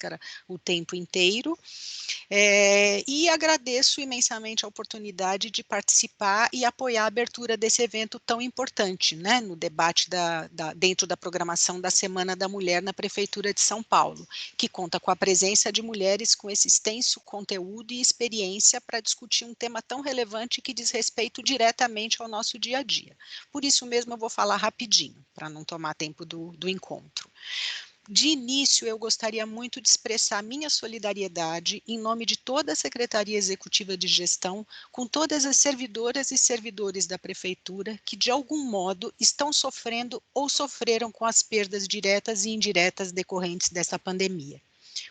máscara o tempo inteiro, e agradeço imensamente a oportunidade de participar e apoiar a abertura desse evento tão importante, né, no debate dentro da programação da Semana da Mulher na Prefeitura de São Paulo, que conta com a presença de mulheres com esse extenso conteúdo e experiência para discutir um tema tão relevante que diz respeito diretamente ao nosso dia a dia. Por isso mesmo eu vou falar rapidinho, para não tomar tempo do encontro. De início, eu gostaria muito de expressar minha solidariedade em nome de toda a Secretaria Executiva de Gestão, com todas as servidoras e servidores da Prefeitura que, de algum modo, estão sofrendo ou sofreram com as perdas diretas e indiretas decorrentes dessa pandemia.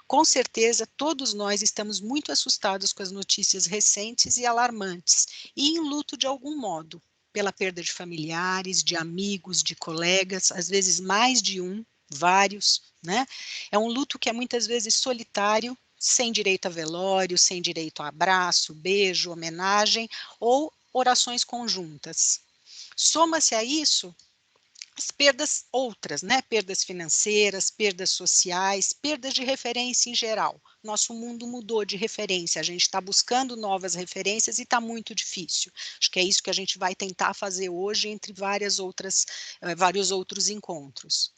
Com certeza, todos nós estamos muito assustados com as notícias recentes e alarmantes, e em luto de algum modo, pela perda de familiares, de amigos, de colegas, às vezes mais de um, vários, né? É um luto que é muitas vezes solitário, sem direito a velório, sem direito a abraço, beijo, homenagem ou orações conjuntas. Soma-se a isso as perdas outras, né? Perdas financeiras, perdas sociais, perdas de referência em geral. Nosso mundo mudou de referência, a gente está buscando novas referências e está muito difícil. Acho que é isso que a gente vai tentar fazer hoje entre vários outros encontros.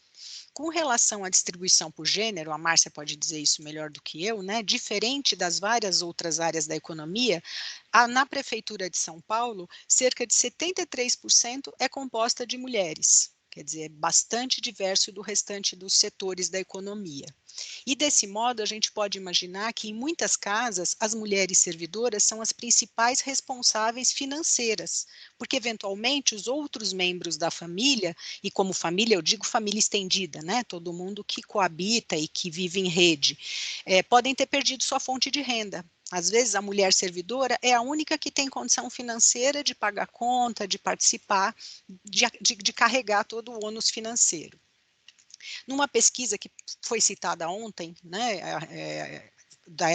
Com relação à distribuição por gênero, a Márcia pode dizer isso melhor do que eu, né? Diferente das várias outras áreas da economia, na Prefeitura de São Paulo, cerca de 73% é composta de mulheres. Quer dizer, é bastante diverso do restante dos setores da economia. E desse modo, a gente pode imaginar que em muitas casas, as mulheres servidoras são as principais responsáveis financeiras, porque eventualmente os outros membros da família, e como família eu digo família estendida, né, todo mundo que coabita e que vive em rede, podem ter perdido sua fonte de renda. Às vezes a mulher servidora é a única que tem condição financeira de pagar conta, de participar, de carregar todo o ônus financeiro. Numa pesquisa que foi citada ontem, né,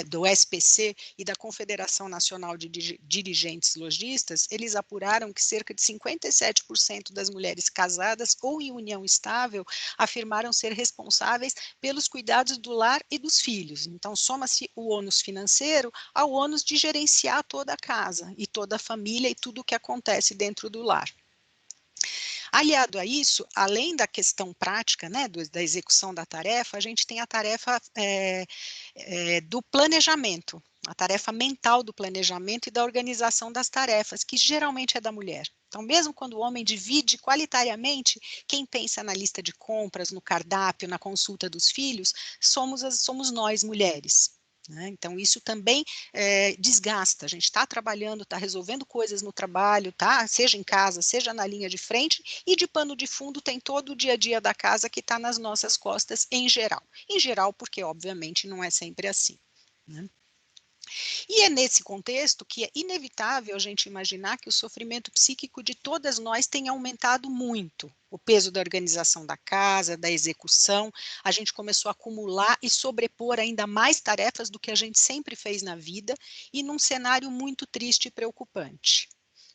do SPC e da Confederação Nacional de Dirigentes Lojistas, eles apuraram que cerca de 57% das mulheres casadas ou em união estável afirmaram ser responsáveis pelos cuidados do lar e dos filhos. Então, soma-se o ônus financeiro ao ônus de gerenciar toda a casa e toda a família e tudo o que acontece dentro do lar. Aliado a isso, além da questão prática, né, da execução da tarefa, a gente tem a tarefa do planejamento, a tarefa mental do planejamento e da organização das tarefas, que geralmente é da mulher. Então, mesmo quando o homem divide qualitariamente, quem pensa na lista de compras, no cardápio, na consulta dos filhos, somos nós, mulheres. Então, isso também desgasta. A gente está trabalhando, está resolvendo coisas no trabalho, tá? Seja em casa, seja na linha de frente, e de pano de fundo tem todo o dia a dia da casa que está nas nossas costas em geral. Em geral, porque obviamente não é sempre assim, né? E é nesse contexto que é inevitável a gente imaginar que o sofrimento psíquico de todas nós tenha aumentado muito. O peso da organização da casa, da execução, a gente começou a acumular e sobrepor ainda mais tarefas do que a gente sempre fez na vida, e num cenário muito triste e preocupante.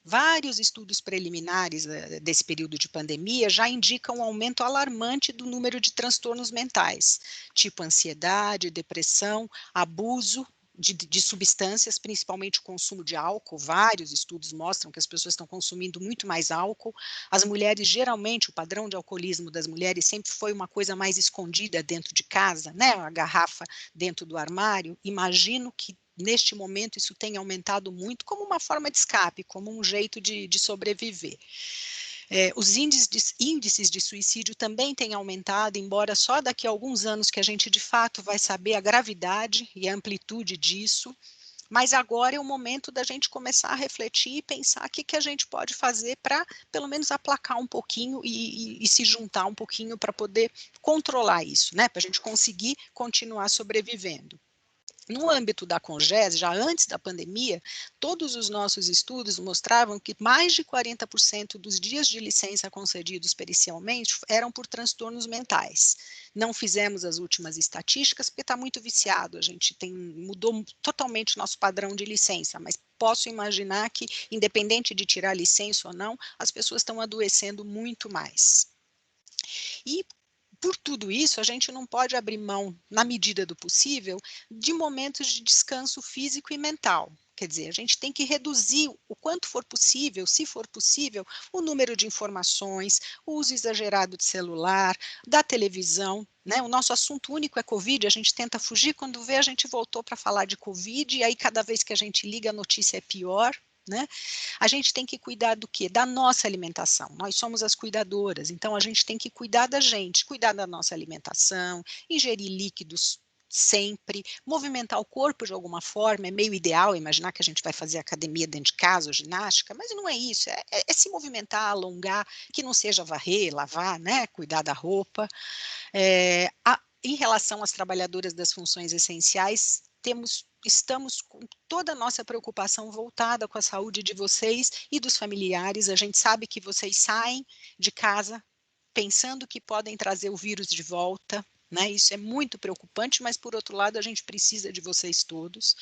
Vários estudos preliminares desse período de pandemia já indicam um aumento alarmante do número de transtornos mentais, tipo ansiedade, depressão, abuso de substâncias, principalmente o consumo de álcool. Vários estudos mostram que as pessoas estão consumindo muito mais álcool. As mulheres, geralmente, o padrão de alcoolismo das mulheres sempre foi uma coisa mais escondida dentro de casa, né? A garrafa dentro do armário. Imagino que neste momento isso tenha aumentado muito como uma forma de escape, como um jeito de sobreviver. Os índices de suicídio também têm aumentado, embora só daqui a alguns anos que a gente de fato vai saber a gravidade e a amplitude disso. Mas agora é o momento da gente começar a refletir e pensar o que a gente pode fazer para, pelo menos, aplacar um pouquinho e se juntar um pouquinho para poder controlar isso, né? Para a gente conseguir continuar sobrevivendo. No âmbito da Conges, já antes da pandemia, todos os nossos estudos mostravam que mais de 40% dos dias de licença concedidos pericialmente eram por transtornos mentais. Não fizemos as últimas estatísticas porque está muito viciado, a gente mudou totalmente o nosso padrão de licença, mas posso imaginar que, independente de tirar licença ou não, as pessoas estão adoecendo muito mais. E por tudo isso, a gente não pode abrir mão, na medida do possível, de momentos de descanso físico e mental. Quer dizer, a gente tem que reduzir o quanto for possível, se for possível, o número de informações, o uso exagerado de celular, da televisão, né? O nosso assunto único é Covid, a gente tenta fugir, quando vê a gente voltou para falar de Covid, e aí cada vez que a gente liga a notícia é pior, né? A gente tem que cuidar do quê? Da nossa alimentação. Nós somos as cuidadoras, então a gente tem que cuidar da gente, cuidar da nossa alimentação, ingerir líquidos sempre, movimentar o corpo de alguma forma, é meio ideal imaginar que a gente vai fazer academia dentro de casa ou ginástica, mas não é isso, é se movimentar, alongar, que não seja varrer, lavar, né, cuidar da roupa. Em relação às trabalhadoras das funções essenciais, estamos com toda a nossa preocupação voltada com a saúde de vocês e dos familiares. A gente sabe que vocês saem de casa pensando que podem trazer o vírus de volta, né? Isso é muito preocupante, mas por outro lado a gente precisa de vocês todos.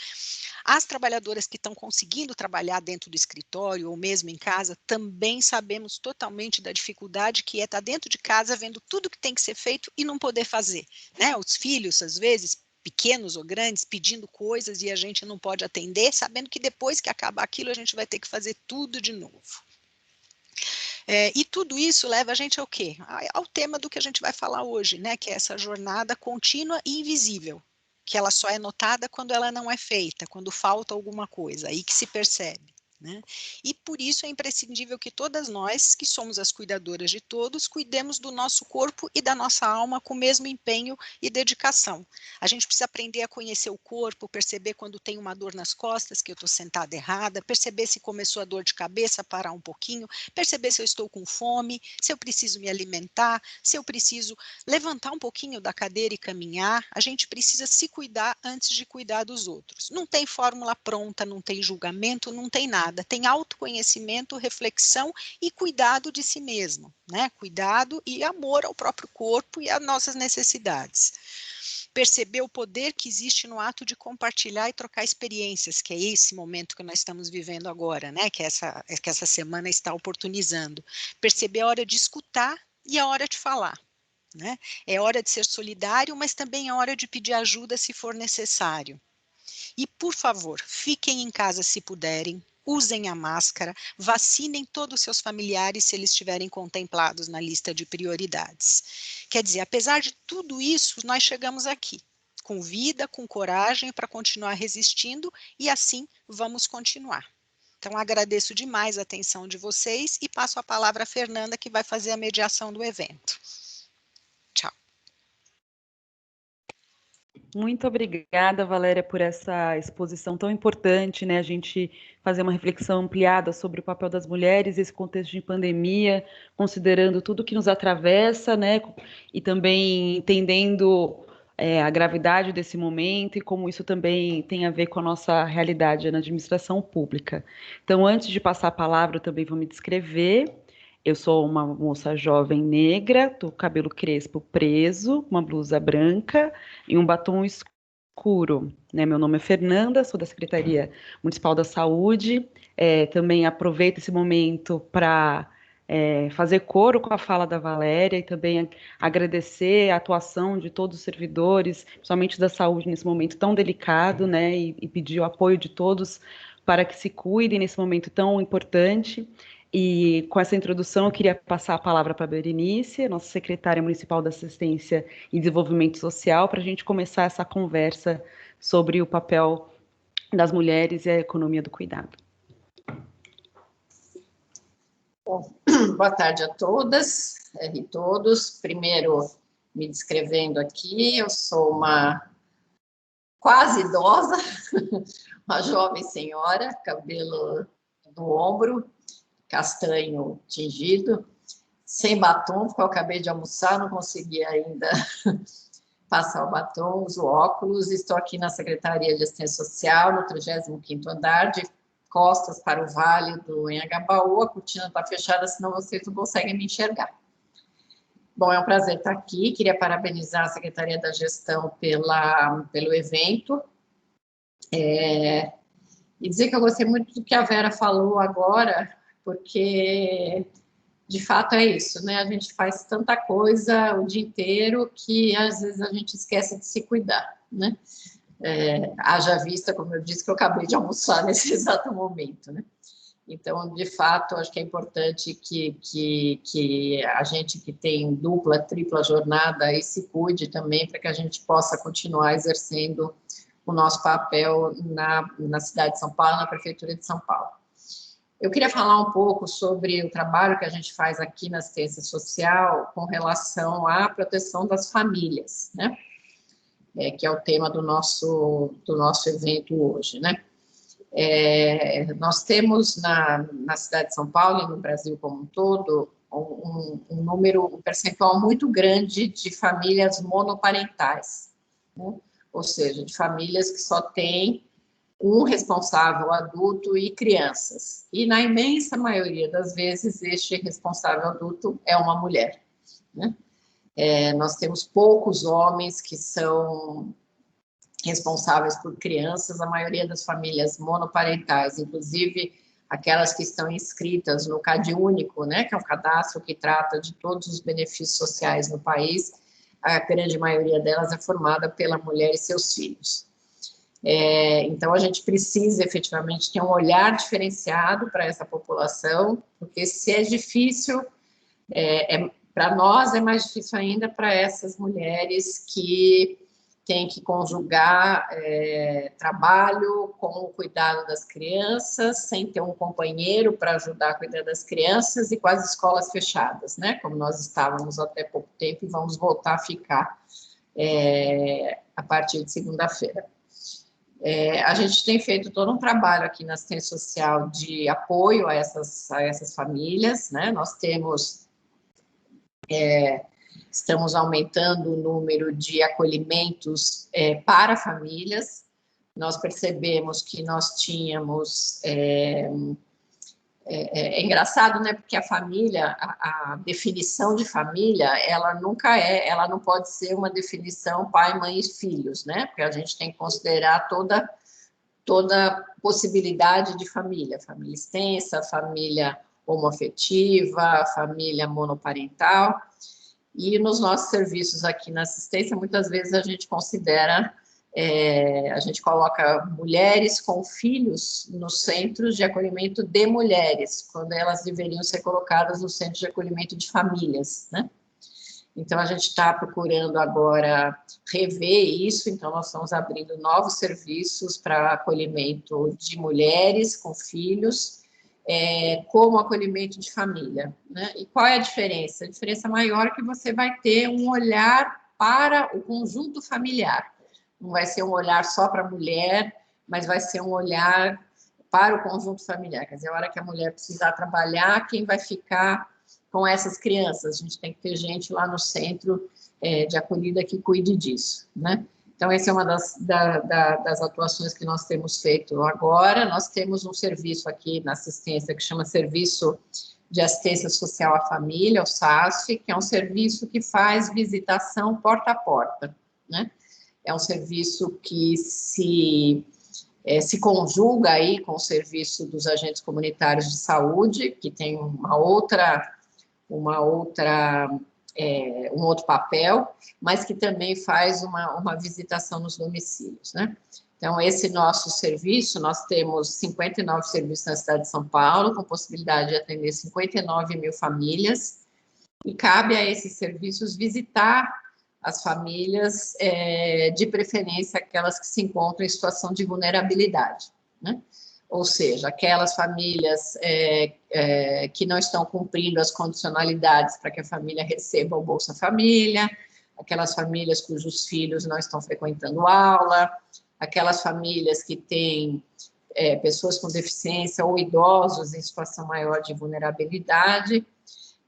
As trabalhadoras que estão conseguindo trabalhar dentro do escritório ou mesmo em casa, também sabemos totalmente da dificuldade que é estar dentro de casa vendo tudo que tem que ser feito e não poder fazer, né? Os filhos, às vezes, pequenos ou grandes, pedindo coisas e a gente não pode atender, sabendo que depois que acabar aquilo a gente vai ter que fazer tudo de novo. E tudo isso leva a gente ao quê? Ao tema do que a gente vai falar hoje, né? Que é essa jornada contínua e invisível, que ela só é notada quando ela não é feita, quando falta alguma coisa, aí que se percebe. Né? E por isso é imprescindível que todas nós, que somos as cuidadoras de todos, cuidemos do nosso corpo e da nossa alma com o mesmo empenho e dedicação. A gente precisa aprender a conhecer o corpo, perceber quando tem uma dor nas costas, que eu estou sentada errada, perceber se começou a dor de cabeça, parar um pouquinho, perceber se eu estou com fome, se eu preciso me alimentar, se eu preciso levantar um pouquinho da cadeira e caminhar. A gente precisa se cuidar antes de cuidar dos outros. Não tem fórmula pronta, não tem julgamento, não tem nada. Tem autoconhecimento, reflexão e cuidado de si mesmo, né? Cuidado e amor ao próprio corpo e às nossas necessidades. Perceber o poder que existe no ato de compartilhar e trocar experiências, que é esse momento que nós estamos vivendo agora, né? Que essa semana está oportunizando. Perceber a hora de escutar e a hora de falar. Né? É hora de ser solidário, mas também é hora de pedir ajuda se for necessário. E, por favor, fiquem em casa se puderem, usem a máscara, vacinem todos os seus familiares se eles estiverem contemplados na lista de prioridades. Quer dizer, apesar de tudo isso, nós chegamos aqui, com vida, com coragem para continuar resistindo e assim vamos continuar. Então, agradeço demais a atenção de vocês e passo a palavra à Fernanda, que vai fazer a mediação do evento. Tchau. Muito obrigada, Valéria, por essa exposição tão importante, né? A gente fazer uma reflexão ampliada sobre o papel das mulheres, esse contexto de pandemia, considerando tudo que nos atravessa, né? E também entendendo a gravidade desse momento e como isso também tem a ver com a nossa realidade na administração pública. Então, antes de passar a palavra, eu também vou me descrever. Eu sou uma moça jovem negra, tô com cabelo crespo preso, uma blusa branca e um batom escuro. Né? Meu nome é Fernanda, sou da Secretaria Municipal da Saúde. Também aproveito esse momento para fazer coro com a fala da Valéria e também agradecer a atuação de todos os servidores, principalmente da saúde nesse momento tão delicado, né? E pedir o apoio de todos para que se cuidem nesse momento tão importante. E com essa introdução, eu queria passar a palavra para a Berenice, nossa secretária municipal da Assistência e Desenvolvimento Social, para a gente começar essa conversa sobre o papel das mulheres e a economia do cuidado. Bom, boa tarde a todas e todos. Primeiro, me descrevendo aqui, eu sou uma quase idosa, uma jovem senhora, cabelo do ombro, castanho tingido, sem batom, porque eu acabei de almoçar, não consegui ainda passar o batom, uso óculos, estou aqui na Secretaria de Assistência Social, no 35º andar, de costas para o Vale do Anhangabaú, a cortina está fechada, senão vocês não conseguem me enxergar. Bom, é um prazer estar aqui, queria parabenizar a Secretaria da Gestão pelo evento, e dizer que eu gostei muito do que a Vera falou agora, porque de fato é isso, né? A gente faz tanta coisa o dia inteiro que às vezes a gente esquece de se cuidar, né? Haja vista, como eu disse, que eu acabei de almoçar nesse exato momento, né? Então, de fato, acho que é importante que a gente que tem dupla, tripla jornada aí se cuide também para que a gente possa continuar exercendo o nosso papel na cidade de São Paulo, na Prefeitura de São Paulo. Eu queria falar um pouco sobre o trabalho que a gente faz aqui na assistência social com relação à proteção das famílias, né? Que é o tema do nosso evento hoje, né? Nós temos na cidade de São Paulo e no Brasil como um todo um percentual muito grande de famílias monoparentais, né? Ou seja, de famílias que só têm um responsável adulto e crianças. E na imensa maioria das vezes, este responsável adulto é uma mulher, né? Nós temos poucos homens que são responsáveis por crianças, a maioria das famílias monoparentais, inclusive aquelas que estão inscritas no CadÚnico, né, que é um cadastro que trata de todos os benefícios sociais no país, a grande maioria delas é formada pela mulher e seus filhos. Então, a gente precisa efetivamente ter um olhar diferenciado para essa população, porque se é difícil, para nós é mais difícil ainda para essas mulheres que têm que conjugar trabalho com o cuidado das crianças, sem ter um companheiro para ajudar a cuidar das crianças e com as escolas fechadas, né? Como nós estávamos até pouco tempo e vamos voltar a ficar a partir de segunda-feira. A gente tem feito todo um trabalho aqui na assistência social de apoio a essas famílias, né? Nós estamos aumentando o número de acolhimentos para famílias. Nós percebemos que nós tínhamos... É engraçado, né? Porque a família, a definição de família, ela não pode ser uma definição pai, mãe e filhos, né? Porque a gente tem que considerar toda possibilidade de família extensa, família homoafetiva, família monoparental. E nos nossos serviços aqui na assistência, muitas vezes a gente considera, a gente coloca mulheres com filhos nos centros de acolhimento de mulheres, quando elas deveriam ser colocadas no centro de acolhimento de famílias, né? Então, a gente está procurando agora rever isso, então nós estamos abrindo novos serviços para acolhimento de mulheres com filhos, como acolhimento de família, né? E qual é a diferença? A diferença maior é que você vai ter um olhar para o conjunto familiar. Não vai ser um olhar só para a mulher, mas vai ser um olhar para o conjunto familiar. Quer dizer, a hora que a mulher precisar trabalhar, quem vai ficar com essas crianças? A gente tem que ter gente lá no centro de acolhida que cuide disso, né? Então, essa é uma das atuações que nós temos feito agora. Nós temos um serviço aqui na assistência que chama Serviço de Assistência Social à Família, o SASF, que é um serviço que faz visitação porta a porta, né? É um serviço que se conjuga aí com o serviço dos agentes comunitários de saúde, que tem um outro papel, mas que também faz uma visitação nos domicílios, né? Então, esse nosso serviço, nós temos 59 serviços na cidade de São Paulo, com possibilidade de atender 59 mil famílias, e cabe a esses serviços visitar as famílias, de preferência aquelas que se encontram em situação de vulnerabilidade, né? Ou seja, aquelas famílias que não estão cumprindo as condicionalidades para que a família receba o Bolsa Família, aquelas famílias cujos filhos não estão frequentando aula, aquelas famílias que têm pessoas com deficiência ou idosos em situação maior de vulnerabilidade.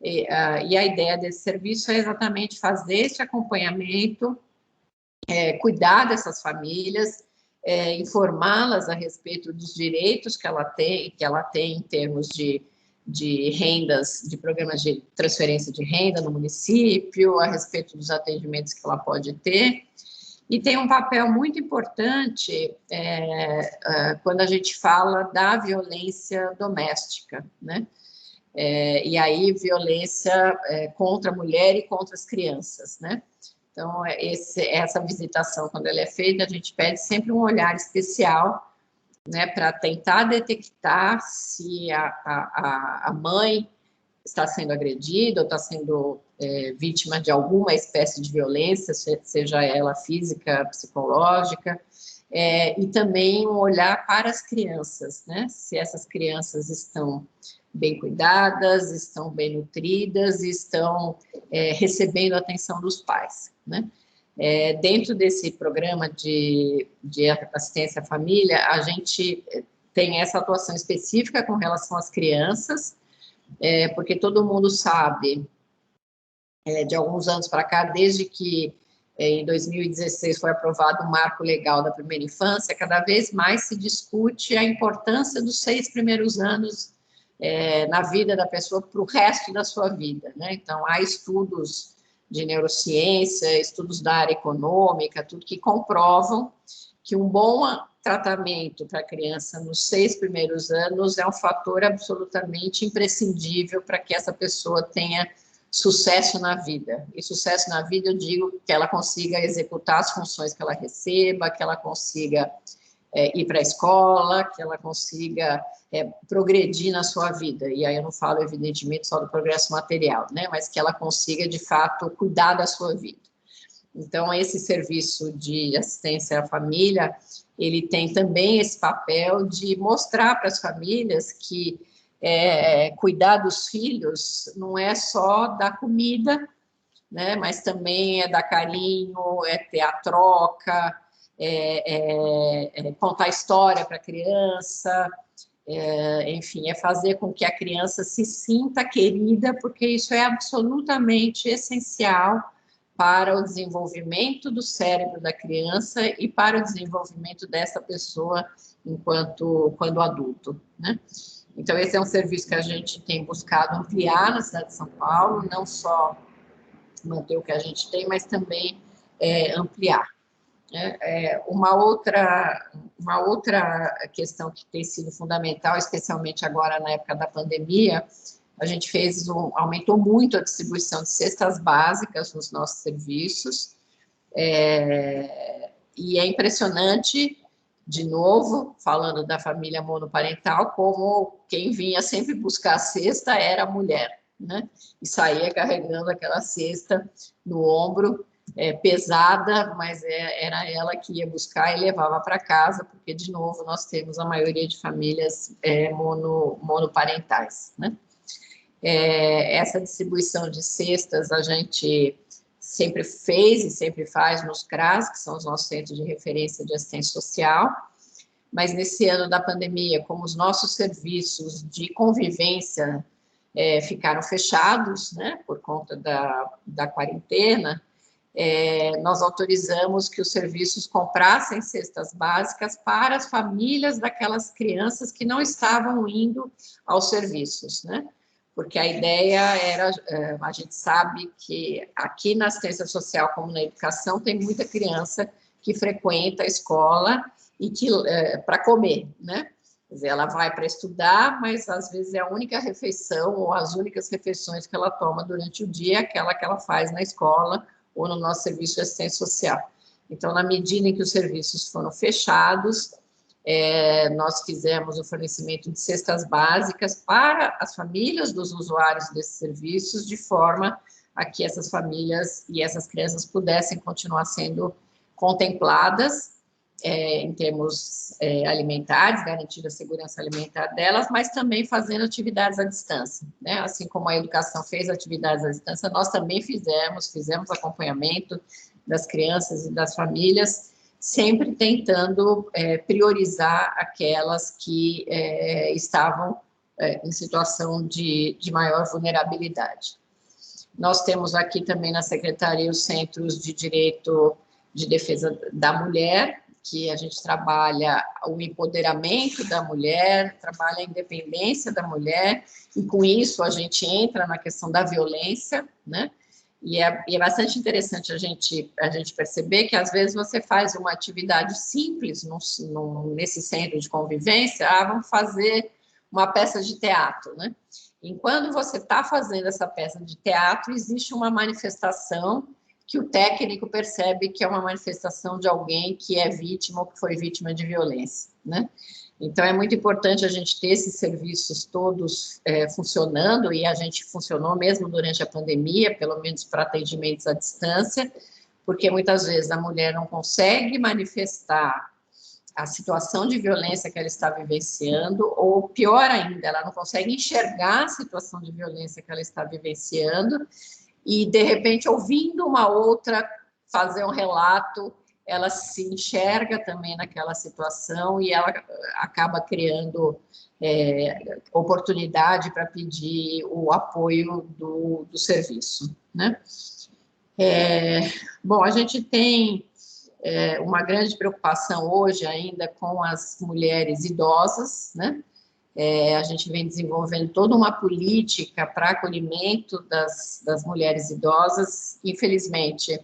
E a ideia desse serviço é exatamente fazer esse acompanhamento, cuidar dessas famílias, informá-las a respeito dos direitos que ela tem em termos de rendas, de programas de transferência de renda no município, a respeito dos atendimentos que ela pode ter. E tem um papel muito importante quando a gente fala da violência doméstica, né? E aí violência contra a mulher e contra as crianças, né? Então, essa visitação, quando ela é feita, a gente pede sempre um olhar especial, né, para tentar detectar se a mãe está sendo agredida ou está sendo vítima de alguma espécie de violência, seja ela física, psicológica, e também um olhar para as crianças, né? Se essas crianças estão bem cuidadas, estão bem nutridas, estão recebendo a atenção dos pais, né? Dentro desse programa de assistência à família, a gente tem essa atuação específica com relação às crianças, porque todo mundo sabe, de alguns anos para cá, desde que em 2016 foi aprovado o marco legal da primeira infância, cada vez mais se discute a importância dos 6 primeiros anos na vida da pessoa para o resto da sua vida, né? Então, há estudos de neurociência, estudos da área econômica, tudo que comprovam que um bom tratamento para a criança nos 6 primeiros anos é um fator absolutamente imprescindível para que essa pessoa tenha sucesso na vida. E sucesso na vida, eu digo que ela consiga executar as funções que ela receba, que ela consiga ir para a escola, que ela consiga progredir na sua vida. E aí eu não falo, evidentemente, só do progresso material, né? Mas que ela consiga, de fato, cuidar da sua vida. Então, esse serviço de assistência à família, ele tem também esse papel de mostrar para as famílias que cuidar dos filhos não é só dar comida, né, mas também é dar carinho, é ter a troca, contar história para a criança, enfim, é fazer com que a criança se sinta querida, porque isso é absolutamente essencial para o desenvolvimento do cérebro da criança e para o desenvolvimento dessa pessoa quando adulto, né? Então, esse é um serviço que a gente tem buscado ampliar na cidade de São Paulo, não só manter o que a gente tem, mas também ampliar. Uma outra questão que tem sido fundamental, especialmente agora na época da pandemia, a gente aumentou muito a distribuição de cestas básicas nos nossos serviços, e é impressionante, de novo, falando da família monoparental, como quem vinha sempre buscar a cesta era a mulher, né? E saía carregando aquela cesta no ombro, pesada, mas era ela que ia buscar e levava para casa, porque, de novo, nós temos a maioria de famílias monoparentais, né? Essa distribuição de cestas a gente sempre fez e sempre faz nos CRAS, que são os nossos centros de referência de assistência social, mas nesse ano da pandemia, como os nossos serviços de convivência ficaram fechados, né, por conta da quarentena, nós autorizamos que os serviços comprassem cestas básicas para as famílias daquelas crianças que não estavam indo aos serviços, né? Porque a ideia era, a gente sabe que aqui na assistência social, como na educação, tem muita criança que frequenta a escola e que para comer, né? Quer dizer, ela vai para estudar, mas às vezes é a única refeição ou as únicas refeições que ela toma durante o dia, aquela que ela faz na escola ou no nosso serviço de assistência social. Então, na medida em que os serviços foram fechados, nós fizemos o fornecimento de cestas básicas para as famílias dos usuários desses serviços, de forma a que essas famílias e essas crianças pudessem continuar sendo contempladas em termos alimentares, garantir a segurança alimentar delas, mas também fazendo atividades à distância, né? Assim como a educação fez atividades à distância, nós também fizemos acompanhamento das crianças e das famílias, sempre tentando priorizar aquelas que estavam em situação de maior vulnerabilidade. Nós temos aqui também na Secretaria os Centros de Direito de Defesa da Mulher, que a gente trabalha o empoderamento da mulher, trabalha a independência da mulher, e com isso a gente entra na questão da violência, né? E é bastante interessante a gente perceber que, às vezes, você faz uma atividade simples nesse centro de convivência, vamos fazer uma peça de teatro, né? Enquanto você está fazendo essa peça de teatro, existe uma manifestação que o técnico percebe que é uma manifestação de alguém que é vítima ou que foi vítima de violência, né? Então, é muito importante a gente ter esses serviços todos funcionando, e a gente funcionou mesmo durante a pandemia, pelo menos para atendimentos à distância, porque muitas vezes a mulher não consegue manifestar a situação de violência que ela está vivenciando, ou pior ainda, ela não consegue enxergar a situação de violência que ela está vivenciando, e de repente, ouvindo uma outra fazer um relato, ela se enxerga também naquela situação e ela acaba criando oportunidade para pedir o apoio do serviço, né? Bom, a gente tem uma grande preocupação hoje ainda com as mulheres idosas, né? A gente vem desenvolvendo toda uma política para acolhimento das mulheres idosas. Infelizmente,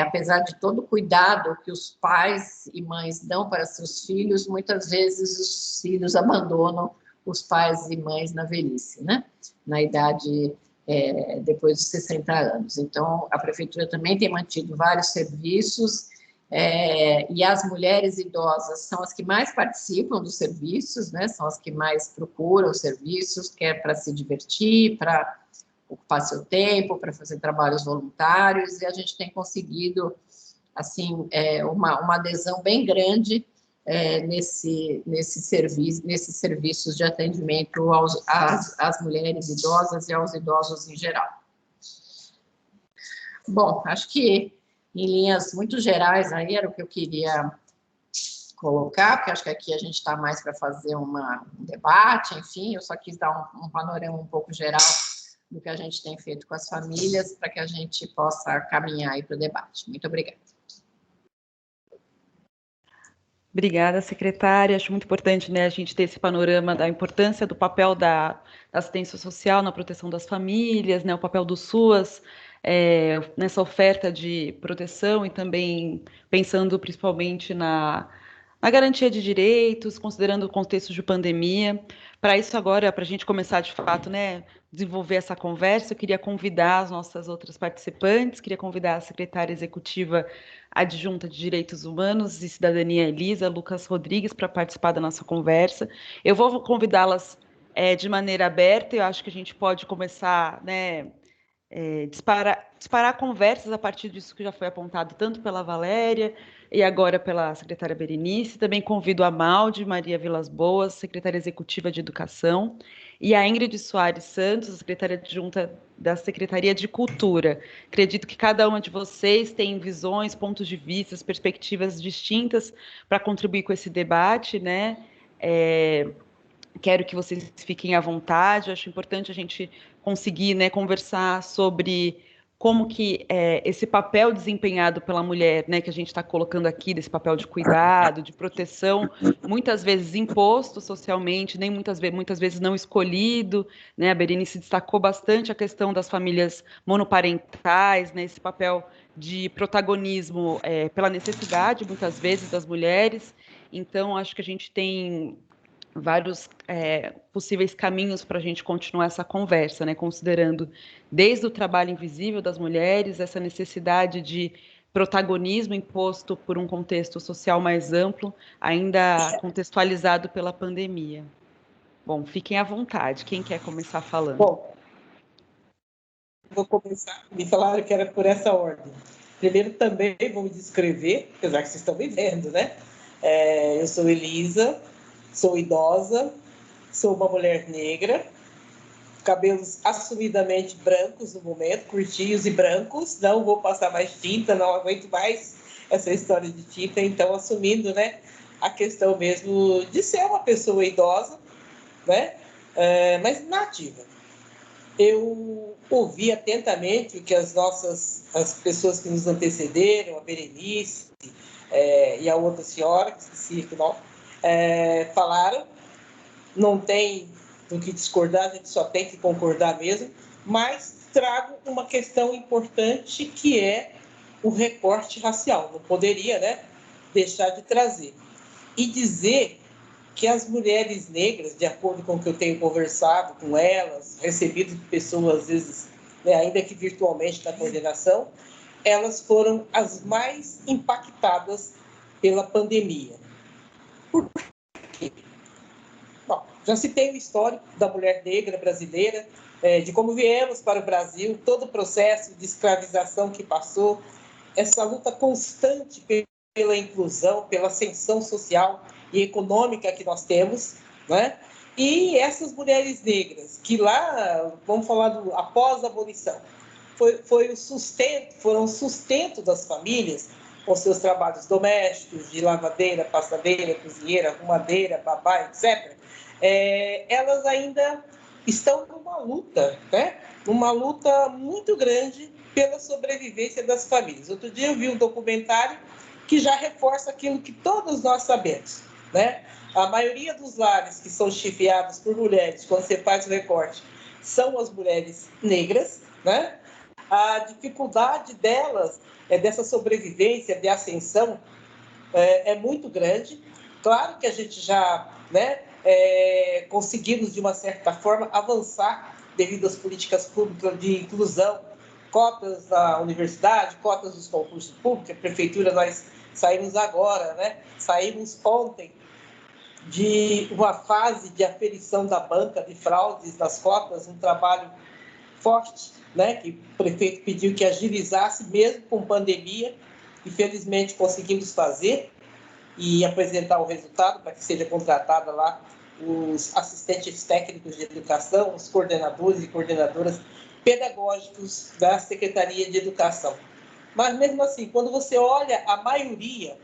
apesar de todo o cuidado que os pais e mães dão para seus filhos, muitas vezes os filhos abandonam os pais e mães na velhice, né? Na idade depois dos 60 anos. Então, a prefeitura também tem mantido vários serviços, e as mulheres idosas são as que mais participam dos serviços, né? São as que mais procuram os serviços, quer para se divertir, para ocupar seu tempo, para fazer trabalhos voluntários, e a gente tem conseguido, assim, uma adesão bem grande nesses serviços de atendimento às mulheres idosas e aos idosos em geral. Bom, acho que em linhas muito gerais aí era o que eu queria colocar, porque acho que aqui a gente está mais para fazer um debate, enfim, eu só quis dar um panorama um pouco geral do que a gente tem feito com as famílias, para que a gente possa caminhar aí para o debate. Muito obrigada. Obrigada, secretária. Acho muito importante, né, a gente ter esse panorama da importância do papel da assistência social na proteção das famílias, né, o papel do SUAS nessa oferta de proteção e também pensando principalmente na garantia de direitos, considerando o contexto de pandemia. Para isso agora, para a gente começar de fato, né, desenvolver essa conversa, eu queria convidar as nossas outras participantes, queria convidar a secretária executiva adjunta de Direitos Humanos e Cidadania, Elisa Lucas Rodrigues, para participar da nossa conversa. Eu vou convidá-las de maneira aberta, eu acho que a gente pode começar, né, disparar conversas a partir disso que já foi apontado tanto pela Valéria e agora pela secretária Berenice. Também convido a Malde Maria Vilas Boas, secretária executiva de Educação, e a Ingrid Soares Santos, secretária adjunta da Secretaria de Cultura. Acredito que cada uma de vocês tem visões, pontos de vista, perspectivas distintas para contribuir com esse debate, né? Quero que vocês fiquem à vontade. Acho importante a gente conseguir, né, conversar sobre como que esse papel desempenhado pela mulher, né, que a gente está colocando aqui, desse papel de cuidado, de proteção, muitas vezes imposto socialmente, nem muitas vezes não escolhido, né? A Berenice destacou bastante a questão das famílias monoparentais, né, esse papel de protagonismo pela necessidade, muitas vezes, das mulheres. Então, acho que a gente tem vários possíveis caminhos para a gente continuar essa conversa, né? Considerando desde o trabalho invisível das mulheres, essa necessidade de protagonismo imposto por um contexto social mais amplo, ainda contextualizado pela pandemia. Bom, fiquem à vontade. Quem quer começar falando? Bom, vou começar. Me falaram que era por essa ordem. Primeiro, também vou me descrever, apesar que vocês estão me vendo, né? Eu sou Elisa, sou idosa, sou uma mulher negra, cabelos assumidamente brancos no momento, curtinhos e brancos, não vou passar mais tinta, não aguento mais essa história de tinta, então assumindo, né, a questão mesmo de ser uma pessoa idosa, né, mas nativa. Eu ouvi atentamente o que as pessoas que nos antecederam, a Berenice e a outra senhora, que esqueci o nome, falaram. Não tem do que discordar, a gente só tem que concordar mesmo, mas trago uma questão importante que é o recorte racial. Não poderia, né, deixar de trazer. E dizer que as mulheres negras, de acordo com o que eu tenho conversado com elas, recebido de pessoas, às vezes, né, ainda que virtualmente na coordenação, elas foram as mais impactadas pela pandemia. Por quê? Bom, já citei o histórico da mulher negra brasileira, de como viemos para o Brasil, todo o processo de escravização que passou, essa luta constante pela inclusão, pela ascensão social e econômica que nós temos, né? E essas mulheres negras, que lá, vamos falar após a abolição, foi o sustento, foram o sustento das famílias, com seus trabalhos domésticos, de lavadeira, passadeira, cozinheira, arrumadeira, babá, etc., elas ainda estão numa luta, né? Uma luta muito grande pela sobrevivência das famílias. Outro dia eu vi um documentário que já reforça aquilo que todos nós sabemos, né? A maioria dos lares que são chefiados por mulheres, quando você faz o recorte, são as mulheres negras, né? A dificuldade delas, dessa sobrevivência, de ascensão, é muito grande. Claro que a gente já, né, conseguimos, de uma certa forma, avançar devido às políticas públicas de inclusão, cotas na universidade, cotas dos concursos públicos. A prefeitura, nós saímos agora, né? Saímos ontem de uma fase de aferição da banca de fraudes das cotas, um trabalho forte, né? Que o prefeito pediu que agilizasse, mesmo com pandemia, e felizmente conseguimos fazer e apresentar o resultado para que seja contratada lá os assistentes técnicos de educação, os coordenadores e coordenadoras pedagógicos da Secretaria de Educação. Mas, mesmo assim, quando você olha a maioria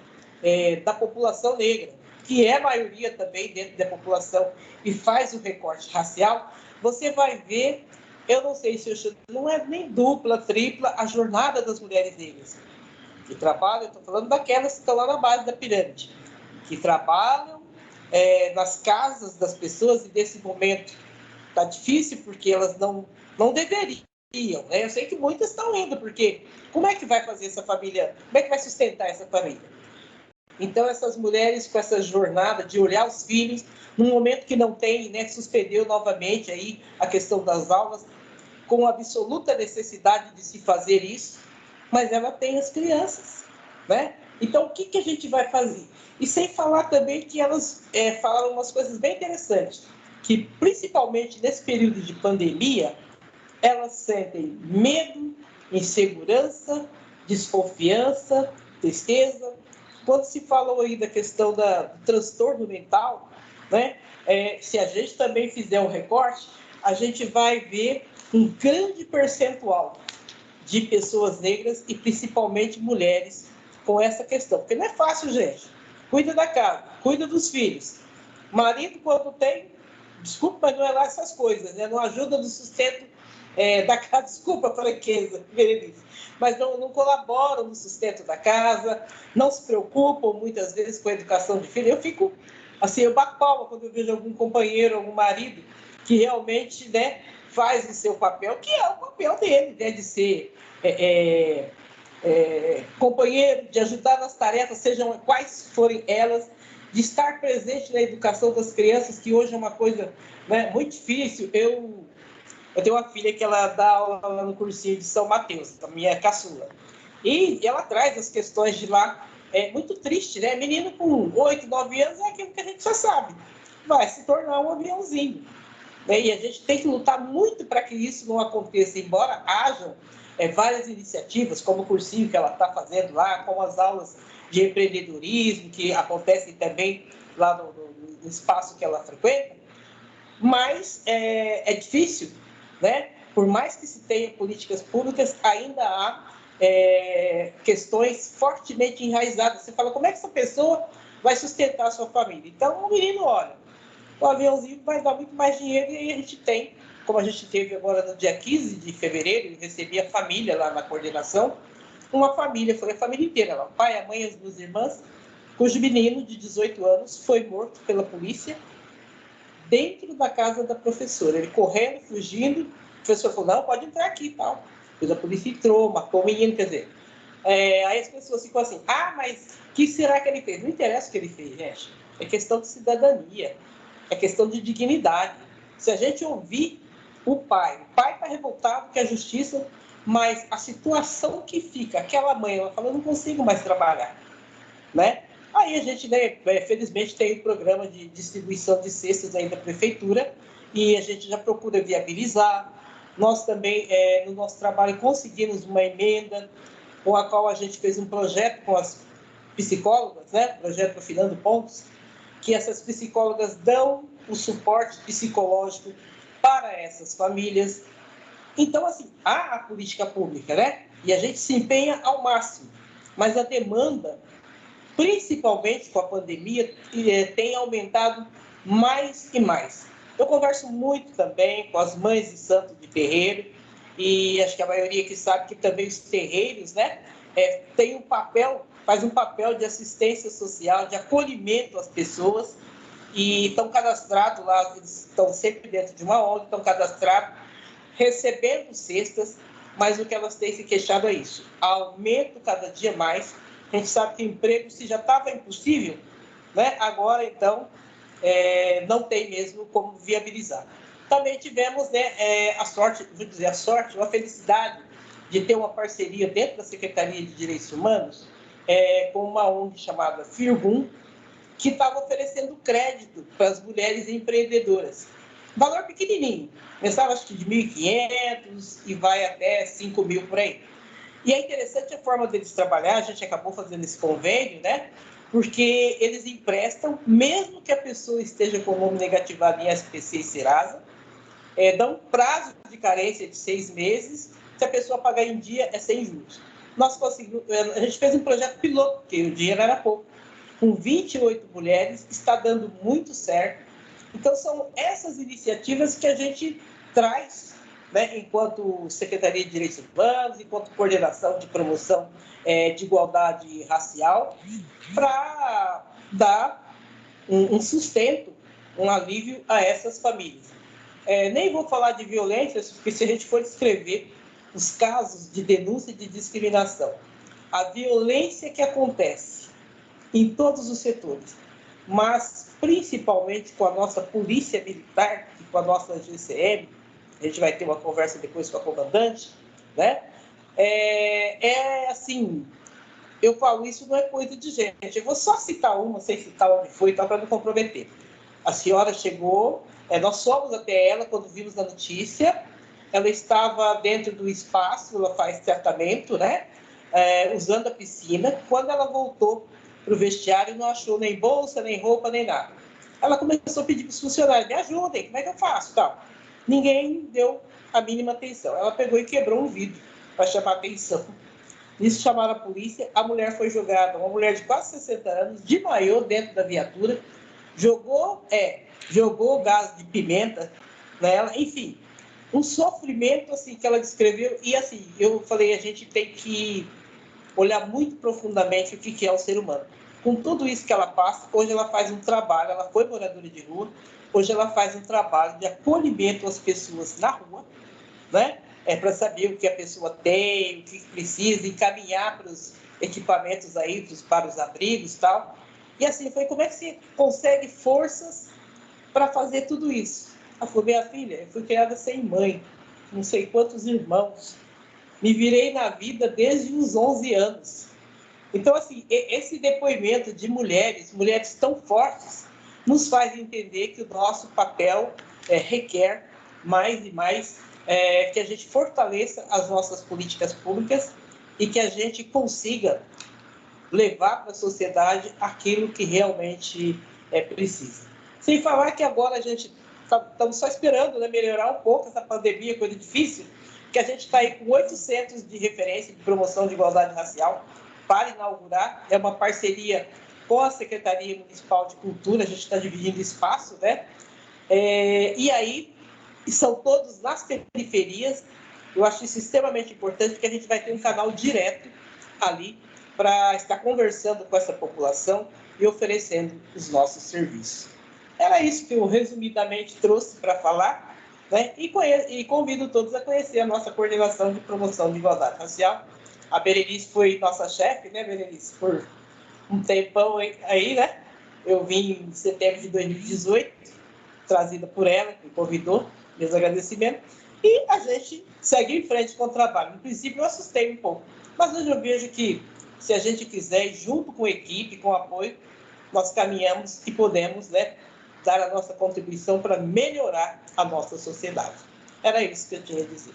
da população negra, que é a maioria também dentro da população, e faz o recorte racial, você vai ver, eu não sei se não é nem dupla, tripla, a jornada das mulheres negras que trabalham, eu estou falando daquelas que estão lá na base da pirâmide, que trabalham nas casas das pessoas, e nesse momento está difícil porque elas não deveriam, né? Eu sei que muitas estão indo, porque como é que vai fazer essa família, como é que vai sustentar essa família? Então, essas mulheres com essa jornada de olhar os filhos, num momento que não tem, né, suspendeu novamente aí a questão das aulas, com absoluta necessidade de se fazer isso, mas ela tem as crianças, né? Então, o que a gente vai fazer? E sem falar também que elas falaram umas coisas bem interessantes, que principalmente nesse período de pandemia, elas sentem medo, insegurança, desconfiança, tristeza. Quando se falou aí da questão do transtorno mental, né? Se a gente também fizer um recorte, a gente vai ver um grande percentual de pessoas negras e principalmente mulheres com essa questão. Porque não é fácil, gente. Cuida da casa, cuida dos filhos. Marido, quando tem, desculpa, mas não é lá essas coisas, né? Não ajuda no sustento da casa, desculpa a franqueza, Berenice, mas não colaboram no sustento da casa, não se preocupam muitas vezes com a educação de filho. Eu fico, assim, eu bato palma quando eu vejo algum companheiro, algum marido que realmente, né, faz o seu papel, que é o papel dele, né, de ser companheiro, de ajudar nas tarefas, sejam quais forem elas, de estar presente na educação das crianças, que hoje é uma coisa, né, muito difícil. Eu tenho uma filha que ela dá aula no cursinho de São Mateus, a minha caçula, e ela traz as questões de lá, muito triste, né? Menino com 8, 9 anos é aquilo que a gente já sabe, vai se tornar um aviãozinho, né? E a gente tem que lutar muito para que isso não aconteça, embora hajam várias iniciativas, como o cursinho que ela está fazendo lá, como as aulas de empreendedorismo, que acontecem também lá no espaço que ela frequenta, mas é difícil, né? Por mais que se tenha políticas públicas, ainda há questões fortemente enraizadas. Você fala, como é que essa pessoa vai sustentar a sua família? Então, o menino olha, o aviãozinho vai dar muito mais dinheiro, e aí a gente tem, como a gente teve agora no dia 15 de fevereiro, eu recebi a família lá na coordenação, uma família, foi a família inteira, lá, o pai, a mãe e as duas irmãs, cujo menino de 18 anos foi morto pela polícia dentro da casa da professora. Ele correndo, fugindo, o professor falou, não, pode entrar aqui e tal. Depois a polícia entrou, matou o menino, quer dizer. Aí as pessoas ficam assim, mas o que será que ele fez? Não interessa o que ele fez, gente. é questão de cidadania, é questão de dignidade. Se a gente ouvir o pai está revoltado que a justiça, mas a situação que fica, aquela mãe, ela fala, eu não consigo mais trabalhar, né? Aí a gente, né, felizmente, tem o programa de distribuição de cestas aí da prefeitura e a gente já procura viabilizar. Nós também, no nosso trabalho, conseguimos uma emenda com a qual a gente fez um projeto com as psicólogas, né, projeto Afinando Pontos, que essas psicólogas dão o suporte psicológico para essas famílias. Então, assim, há a política pública, né? E a gente se empenha ao máximo, mas a demanda, principalmente com a pandemia, tem aumentado mais e mais. Eu converso muito também com as mães de santo de terreiro, e acho que a maioria que sabe que também os terreiros, né, tem um papel, faz um papel de assistência social, de acolhimento às pessoas, e estão cadastrados lá, eles estão sempre dentro de uma ONG, estão cadastrados, recebendo cestas, mas o que elas têm se queixado é isso, aumento cada dia mais. A gente sabe que emprego, se já estava impossível, né, agora, então, não tem mesmo como viabilizar. Também tivemos, né, a sorte, a felicidade de ter uma parceria dentro da Secretaria de Direitos Humanos com uma ONG chamada Firgun, que estava oferecendo crédito para as mulheres empreendedoras. Valor pequenininho, começava acho que de 1.500 e vai até 5.000 por aí. E é interessante a forma deles trabalhar, a gente acabou fazendo esse convênio, né? Porque eles emprestam, mesmo que a pessoa esteja com o nome negativado em SPC e Serasa, dão um prazo de carência de 6 meses, se a pessoa pagar em dia é sem juros. Nós conseguimos, a gente fez um projeto piloto, porque o dinheiro era pouco, com 28 mulheres, está dando muito certo. Então, são essas iniciativas que a gente traz, né, enquanto Secretaria de Direitos Humanos, enquanto coordenação de promoção de igualdade racial, para dar um sustento, um alívio a essas famílias. Nem vou falar de violências, porque se a gente for descrever os casos de denúncia de discriminação, a violência que acontece em todos os setores, mas principalmente com a nossa polícia militar e com a nossa GCM, a gente vai ter uma conversa depois com a comandante, né? Assim, eu falo, isso não é coisa de gente. Eu vou só citar uma, sem citar onde foi, para não comprometer. A senhora chegou, nós fomos até ela quando vimos a notícia, ela estava dentro do espaço, ela faz tratamento, né? Usando a piscina. Quando ela voltou para o vestiário, não achou nem bolsa, nem roupa, nem nada. Ela começou a pedir para os funcionários, me ajudem, como é que eu faço? Tal. Ninguém deu a mínima atenção. Ela pegou e quebrou um vidro para chamar a atenção. Nisso chamaram a polícia, a mulher foi jogada, uma mulher de quase 60 anos, de maiô dentro da viatura, jogou gás de pimenta nela, enfim, um sofrimento assim que ela descreveu. E assim, eu falei, a gente tem que olhar muito profundamente o que é o ser humano. Com tudo isso que ela passa, hoje ela faz um trabalho, ela foi moradora de rua, hoje ela faz um trabalho de acolhimento às pessoas na rua, né? Para saber o que a pessoa tem, o que precisa, encaminhar para os equipamentos aí, para os abrigos e tal. E assim, foi como é que você consegue forças para fazer tudo isso? Ela falou, minha filha, eu fui criada sem mãe, não sei quantos irmãos, me virei na vida desde os 11 anos. Então, assim, esse depoimento de mulheres tão fortes, nos faz entender que o nosso papel requer mais e mais que a gente fortaleça as nossas políticas públicas e que a gente consiga levar para a sociedade aquilo que realmente precisa. Sem falar que agora a gente estamos só esperando, né, melhorar um pouco essa pandemia, coisa difícil, que a gente está aí com 8 centros de referência de promoção de igualdade racial para inaugurar. É uma parceria com a Secretaria Municipal de Cultura, a gente está dividindo espaço, né? E aí, são todos nas periferias. Eu acho isso extremamente importante, porque a gente vai ter um canal direto ali para estar conversando com essa população e oferecendo os nossos serviços. Era isso que eu resumidamente trouxe para falar, né? E convido todos a conhecer a nossa coordenação de promoção de igualdade racial. A Berenice foi nossa chefe, né, Berenice, por um tempão aí, né? Eu vim em setembro de 2018, trazida por ela, que me convidou, meus agradecimentos, e a gente segue em frente com o trabalho. No princípio, eu assustei um pouco, mas hoje eu vejo que, se a gente quiser, junto com a equipe, com apoio, nós caminhamos e podemos, né, dar a nossa contribuição para melhorar a nossa sociedade. Era isso que eu tinha a dizer.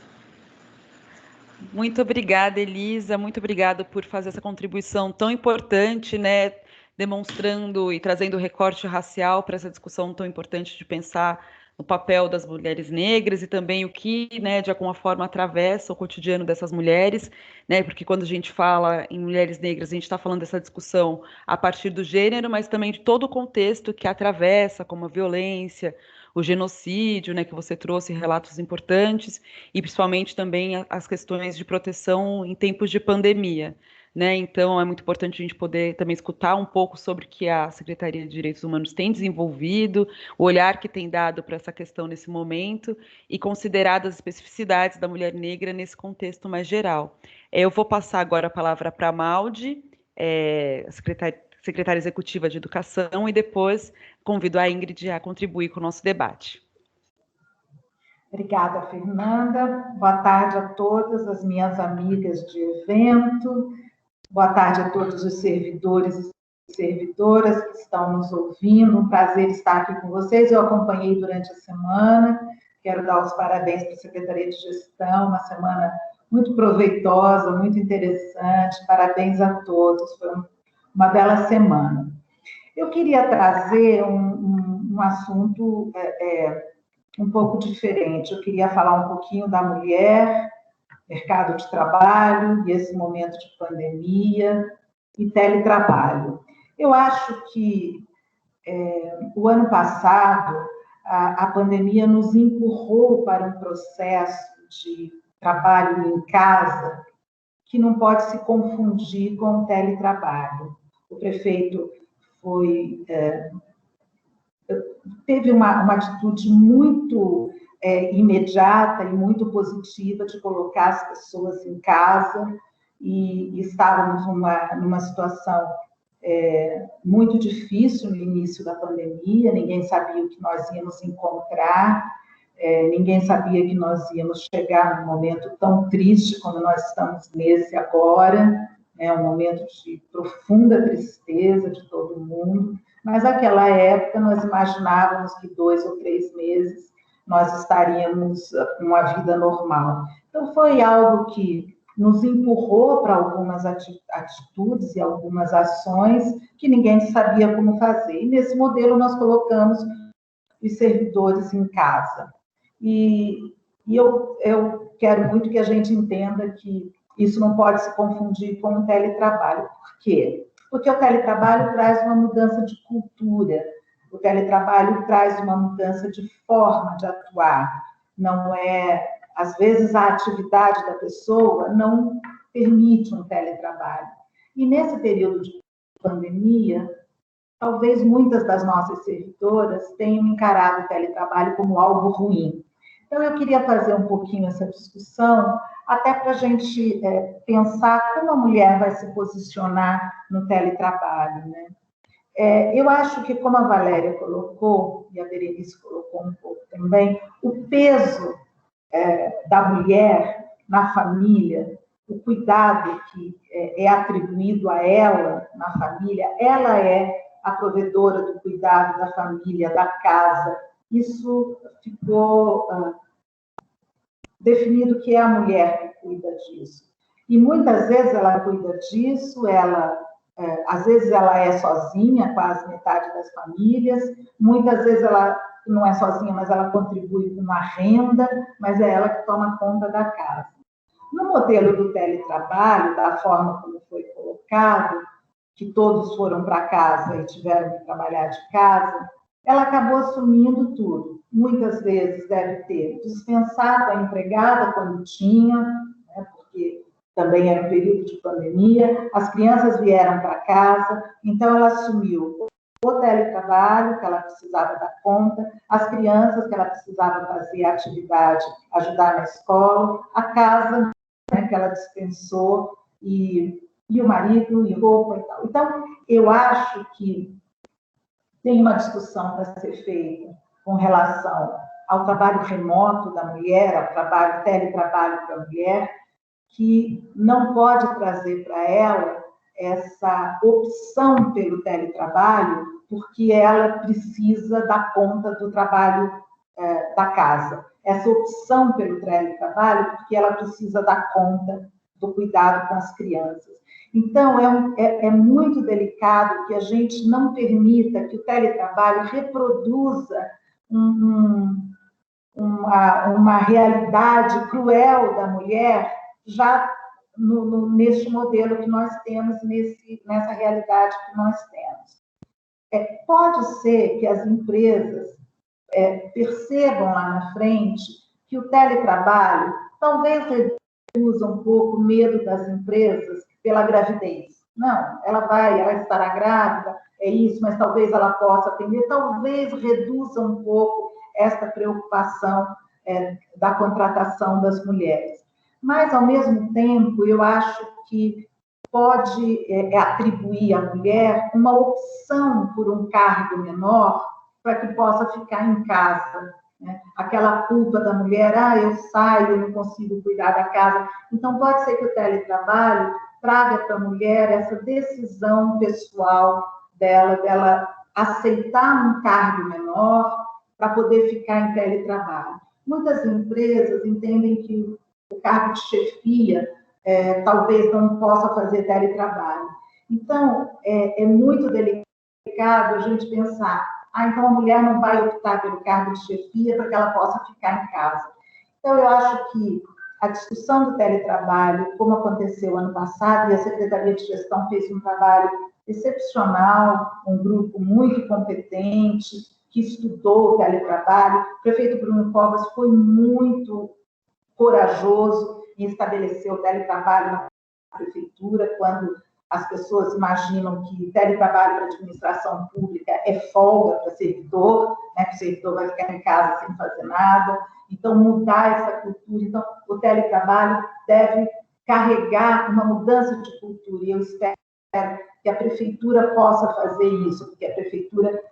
Muito obrigada, Elisa. Muito obrigada por fazer essa contribuição tão importante, né, demonstrando e trazendo o recorte racial para essa discussão tão importante de pensar no papel das mulheres negras e também o que, né, de alguma forma atravessa o cotidiano dessas mulheres, né, porque quando a gente fala em mulheres negras, a gente está falando dessa discussão a partir do gênero, mas também de todo o contexto que atravessa, como a violência, o genocídio, né, que você trouxe relatos importantes, e principalmente também as questões de proteção em tempos de pandemia. Né? Então, é muito importante a gente poder também escutar um pouco sobre o que a Secretaria de Direitos Humanos tem desenvolvido, o olhar que tem dado para essa questão nesse momento e consideradas as especificidades da mulher negra nesse contexto mais geral. Eu vou passar agora a palavra para a Maldi, secretária executiva de Educação, e depois convido a Ingrid a contribuir com o nosso debate. Obrigada, Fernanda. Boa tarde a todas as minhas amigas de evento. Boa tarde a todos os servidores e servidoras que estão nos ouvindo. Um prazer estar aqui com vocês. Eu acompanhei durante a semana. Quero dar os parabéns para a Secretaria de Gestão. Uma semana muito proveitosa, muito interessante. Parabéns a todos. Foi uma bela semana. Eu queria trazer um assunto um pouco diferente. Eu queria falar um pouquinho da mulher, mercado de trabalho, e esse momento de pandemia e teletrabalho. Eu acho que o ano passado a pandemia nos empurrou para um processo de trabalho em casa que não pode se confundir com o teletrabalho. O prefeito teve uma atitude muito imediata e muito positiva de colocar as pessoas em casa, e estávamos numa situação muito difícil no início da pandemia, ninguém sabia o que nós íamos encontrar, ninguém sabia que nós íamos chegar num momento tão triste como nós estamos nesse agora, um momento de profunda tristeza de todo mundo, mas naquela época nós imaginávamos que 2 ou 3 meses nós estaríamos com uma vida normal. Então foi algo que nos empurrou para algumas atitudes e algumas ações que ninguém sabia como fazer. E nesse modelo nós colocamos os servidores em casa. E eu quero muito que a gente entenda que isso não pode se confundir com o teletrabalho. Por quê? Porque o teletrabalho traz uma mudança de cultura, o teletrabalho traz uma mudança de forma de atuar. Não às vezes a atividade da pessoa não permite um teletrabalho. E nesse período de pandemia, talvez muitas das nossas servidoras tenham encarado o teletrabalho como algo ruim. Então, eu queria fazer um pouquinho essa discussão, até para a gente pensar como a mulher vai se posicionar no teletrabalho, né? Eu acho que, como a Valéria colocou, e a Berenice colocou um pouco também, o peso da mulher na família, o cuidado que é atribuído a ela na família, ela é a provedora do cuidado da família, da casa. Isso ficou definido que é a mulher que cuida disso. E muitas vezes ela cuida disso, às vezes ela é sozinha, quase metade das famílias, muitas vezes ela não é sozinha, mas ela contribui com uma renda, mas é ela que toma conta da casa. No modelo do teletrabalho, da forma como foi colocado, que todos foram para casa e tiveram que trabalhar de casa, ela acabou assumindo tudo. Muitas vezes deve ter dispensado a empregada quando tinha, né, porque também era um período de pandemia, as crianças vieram para casa, então ela assumiu o teletrabalho, que ela precisava dar conta, as crianças que ela precisava fazer atividade, ajudar na escola, a casa, né, que ela dispensou, e o marido, e roupa e tal. Então, eu acho que tem uma discussão para ser feita com relação ao trabalho remoto da mulher, ao trabalho, teletrabalho para a mulher, que não pode trazer para ela essa opção pelo teletrabalho, porque ela precisa dar conta do trabalho da casa. Essa opção pelo teletrabalho, porque ela precisa dar conta do cuidado com as crianças. Então, é muito delicado que a gente não permita que o teletrabalho reproduza uma realidade cruel da mulher já neste modelo que nós temos, nessa realidade que nós temos. Pode ser que as empresas percebam lá na frente que o teletrabalho talvez reduza um pouco o medo das empresas pela gravidez. Não, ela estará grávida, é isso, mas talvez ela possa atender, talvez reduza um pouco esta preocupação da contratação das mulheres. Mas, ao mesmo tempo, eu acho que pode atribuir à mulher uma opção por um cargo menor para que possa ficar em casa. Né? Aquela culpa da mulher, eu saio, eu não consigo cuidar da casa. Então, pode ser que o teletrabalho traga para a mulher essa decisão pessoal dela aceitar um cargo menor para poder ficar em teletrabalho. Muitas empresas entendem que o cargo de chefia talvez não possa fazer teletrabalho. Então, é muito delicado a gente pensar, então a mulher não vai optar pelo cargo de chefia para que ela possa ficar em casa. Então, eu acho que a discussão do teletrabalho, como aconteceu ano passado, e a Secretaria de Gestão fez um trabalho excepcional, um grupo muito competente, que estudou o teletrabalho. O prefeito Bruno Covas foi muito corajoso em estabelecer o teletrabalho na prefeitura, quando as pessoas imaginam que teletrabalho para a administração pública é folga para servidor, né, que o servidor vai ficar em casa sem fazer nada. Então, mudar essa cultura. Então, o teletrabalho deve carregar uma mudança de cultura, e eu espero que a prefeitura possa fazer isso, porque a prefeitura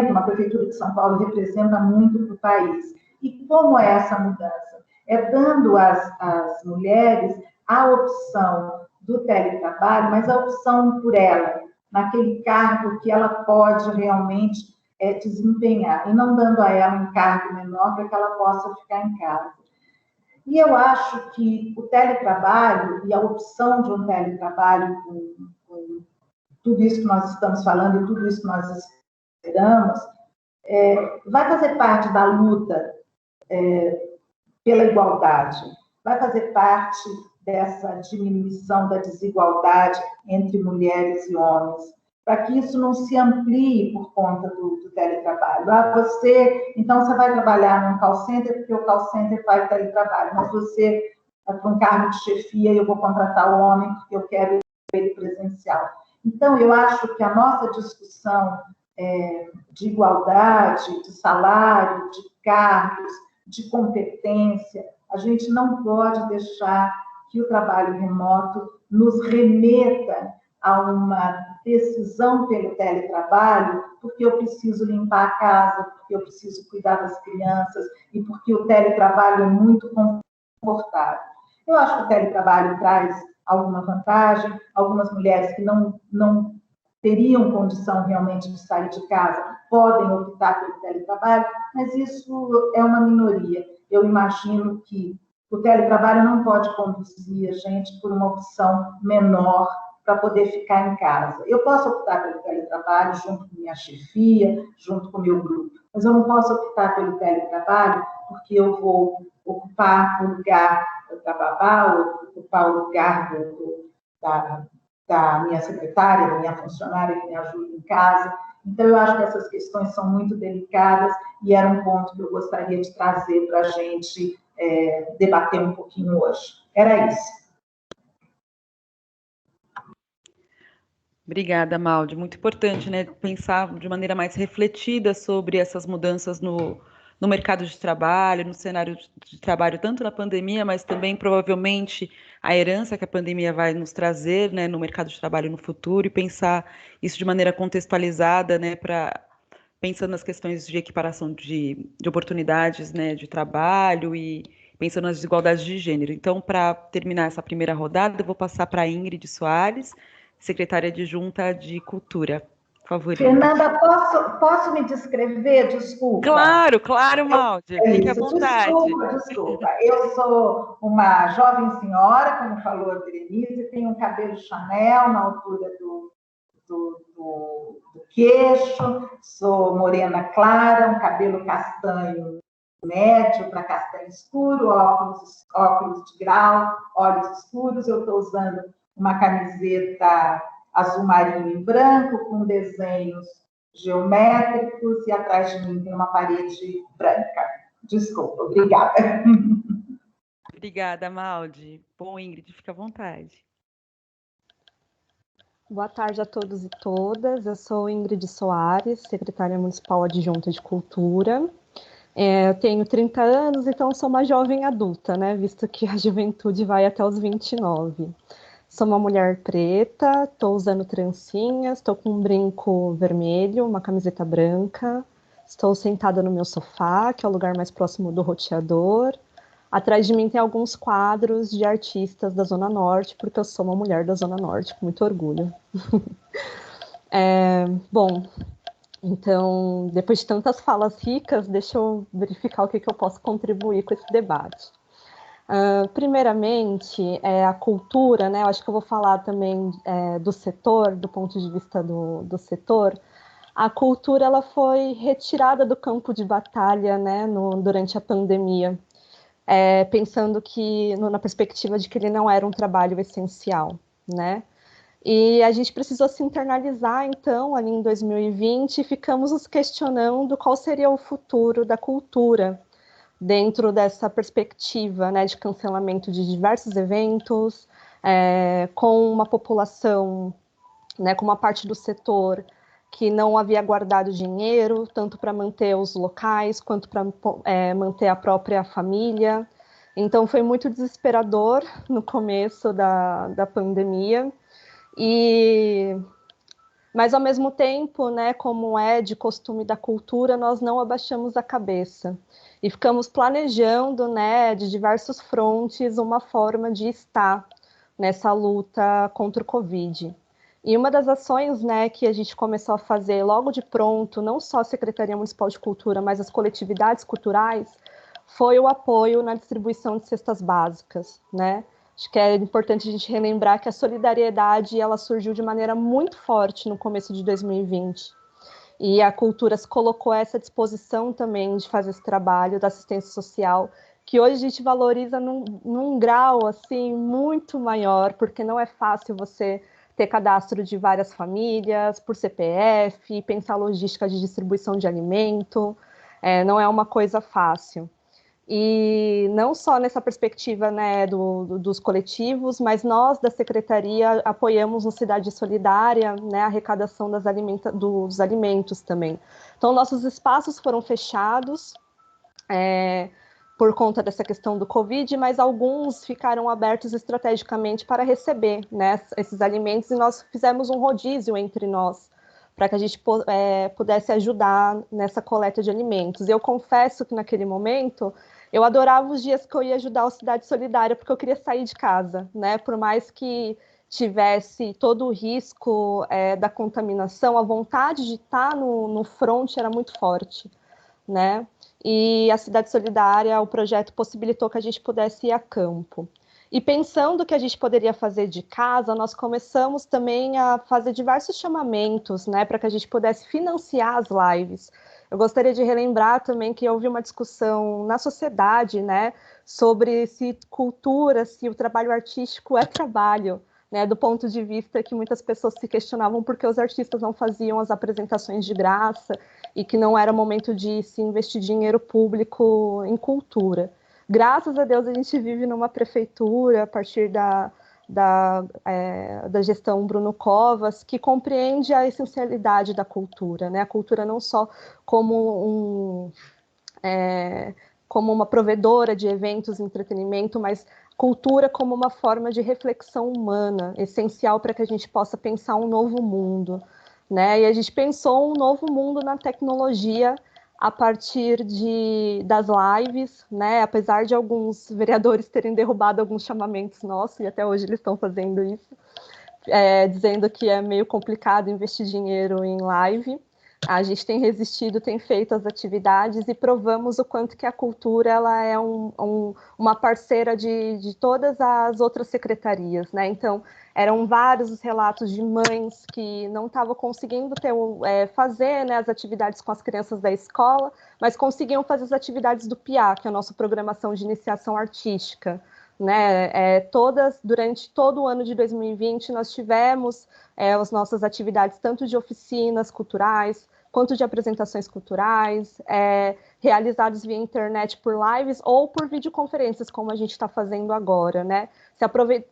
uma prefeitura de São Paulo representa muito para o país. E como é essa mudança? É dando às mulheres a opção do teletrabalho, mas a opção por ela, naquele cargo que ela pode realmente desempenhar, e não dando a ela um cargo menor para que ela possa ficar em casa. E eu acho que o teletrabalho e a opção de um teletrabalho com tudo isso que nós estamos falando e tudo isso que nós esperamos, vai fazer parte da luta pela igualdade, vai fazer parte dessa diminuição da desigualdade entre mulheres e homens, para que isso não se amplie por conta do teletrabalho. Então você vai trabalhar num call center, porque o call center faz teletrabalho, mas você, para um cargo de chefia, eu vou contratar o homem, porque eu quero ele presencial. Então, eu acho que a nossa discussão de igualdade, de salário, de cargos, de competência, a gente não pode deixar que o trabalho remoto nos remeta a uma decisão pelo teletrabalho, porque eu preciso limpar a casa, porque eu preciso cuidar das crianças e porque o teletrabalho é muito confortável. Eu acho que o teletrabalho traz alguma vantagem, algumas mulheres que não teriam condição realmente de sair de casa podem optar pelo teletrabalho, mas isso é uma minoria. Eu imagino que o teletrabalho não pode conduzir a gente por uma opção menor para poder ficar em casa. Eu posso optar pelo teletrabalho junto com minha chefia, junto com o meu grupo, mas eu não posso optar pelo teletrabalho porque eu vou ocupar o lugar da babá, ou ocupar o lugar da minha secretária, da minha funcionária que me ajuda em casa. Então, eu acho que essas questões são muito delicadas e era um ponto que eu gostaria de trazer para a gente debater um pouquinho hoje. Era isso. Obrigada, Maldi. Muito importante, né, pensar de maneira mais refletida sobre essas mudanças no no mercado de trabalho, no cenário de trabalho, tanto na pandemia, mas também provavelmente a herança que a pandemia vai nos trazer, né, no mercado de trabalho no futuro, e pensar isso de maneira contextualizada, né, pensando nas questões de equiparação de oportunidades, né, de trabalho e pensando nas desigualdades de gênero. Então, para terminar essa primeira rodada, eu vou passar para a Ingrid Soares, secretária adjunta de Cultura. Por favor, Ingrid. Fernanda, posso me descrever? Desculpa. Claro, claro, Maldi. Fique à Isso, vontade. desculpa. Eu sou uma jovem senhora, como falou a Berenice, tenho um cabelo Chanel na altura do queixo, sou morena clara, um cabelo castanho médio para castanho escuro, óculos de grau, olhos escuros. Eu estou usando uma camiseta azul marinho em branco, com desenhos geométricos, e atrás de mim tem uma parede branca. Desculpa, obrigada. Obrigada, Maldi. Bom, Ingrid, fica à vontade. Boa tarde a todos e todas. Eu sou Ingrid Soares, secretária municipal adjunta de Cultura. Eu tenho 30 anos, então sou uma jovem adulta, né? Visto que a juventude vai até os 29. Sou uma mulher preta, estou usando trancinhas, estou com um brinco vermelho, uma camiseta branca. Estou sentada no meu sofá, que é o lugar mais próximo do roteador. Atrás de mim tem alguns quadros de artistas da Zona Norte, porque eu sou uma mulher da Zona Norte, com muito orgulho. Bom, então, depois de tantas falas ricas, deixa eu verificar o que eu posso contribuir com esse debate. Primeiramente, a cultura, né? Eu acho que eu vou falar também do setor, do ponto de vista do setor. A cultura ela foi retirada do campo de batalha, né, durante a pandemia, pensando que na perspectiva de que ele não era um trabalho essencial, né? E a gente precisou se internalizar, então, ali em 2020, e ficamos nos questionando qual seria o futuro da cultura dentro dessa perspectiva, né, de cancelamento de diversos eventos, com uma população, né, com uma parte do setor que não havia guardado dinheiro, tanto para manter os locais, quanto para manter a própria família. Então, foi muito desesperador no começo da pandemia. Mas, ao mesmo tempo, né, como é de costume da cultura, nós não abaixamos a cabeça. E ficamos planejando, né, de diversos frontes, uma forma de estar nessa luta contra o Covid. E uma das ações, né, que a gente começou a fazer logo de pronto, não só a Secretaria Municipal de Cultura, mas as coletividades culturais, foi o apoio na distribuição de cestas básicas, né? Acho que é importante a gente relembrar que a solidariedade ela surgiu de maneira muito forte no começo de 2020. E a cultura se colocou a essa disposição também de fazer esse trabalho da assistência social, que hoje a gente valoriza num grau assim muito maior, porque não é fácil você ter cadastro de várias famílias, por CPF, pensar logística de distribuição de alimento, não é uma coisa fácil. E não só nessa perspectiva, né, dos coletivos, mas nós da Secretaria apoiamos no Cidade Solidária, né, a arrecadação dos alimentos também. Então, nossos espaços foram fechados por conta dessa questão do Covid, mas alguns ficaram abertos estrategicamente para receber, né, esses alimentos, e nós fizemos um rodízio entre nós, para que a gente pudesse ajudar nessa coleta de alimentos. E eu confesso que naquele momento eu adorava os dias que eu ia ajudar a Cidade Solidária, porque eu queria sair de casa, né? Por mais que tivesse todo o risco da contaminação, a vontade de estar no front era muito forte, né? E a Cidade Solidária, o projeto possibilitou que a gente pudesse ir a campo. E pensando que a gente poderia fazer de casa, nós começamos também a fazer diversos chamamentos, né, para que a gente pudesse financiar as lives. Eu gostaria de relembrar também que houve uma discussão na sociedade, né, sobre se cultura, se o trabalho artístico é trabalho, né, do ponto de vista que muitas pessoas se questionavam porque os artistas não faziam as apresentações de graça e que não era momento de se investir dinheiro público em cultura. Graças a Deus a gente vive numa prefeitura, a partir da gestão Bruno Covas, que compreende a essencialidade da cultura, né? A cultura não só como como uma provedora de eventos e entretenimento, mas cultura como uma forma de reflexão humana, essencial para que a gente possa pensar um novo mundo, né? E a gente pensou um novo mundo na tecnologia a partir das lives, né? Apesar de alguns vereadores terem derrubado alguns chamamentos nossos, e até hoje eles estão fazendo isso, dizendo que é meio complicado investir dinheiro em live. A gente tem resistido, tem feito as atividades e provamos o quanto que a cultura ela é uma parceira de todas as outras secretarias, né? Então, eram vários os relatos de mães que não estavam conseguindo fazer, né, as atividades com as crianças da escola, mas conseguiam fazer as atividades do PIA, que é a nossa programação de iniciação artística. Né, durante todo o ano de 2020, nós tivemos as nossas atividades tanto de oficinas culturais, quanto de apresentações culturais, realizadas via internet por lives ou por videoconferências, como a gente está fazendo agora, né?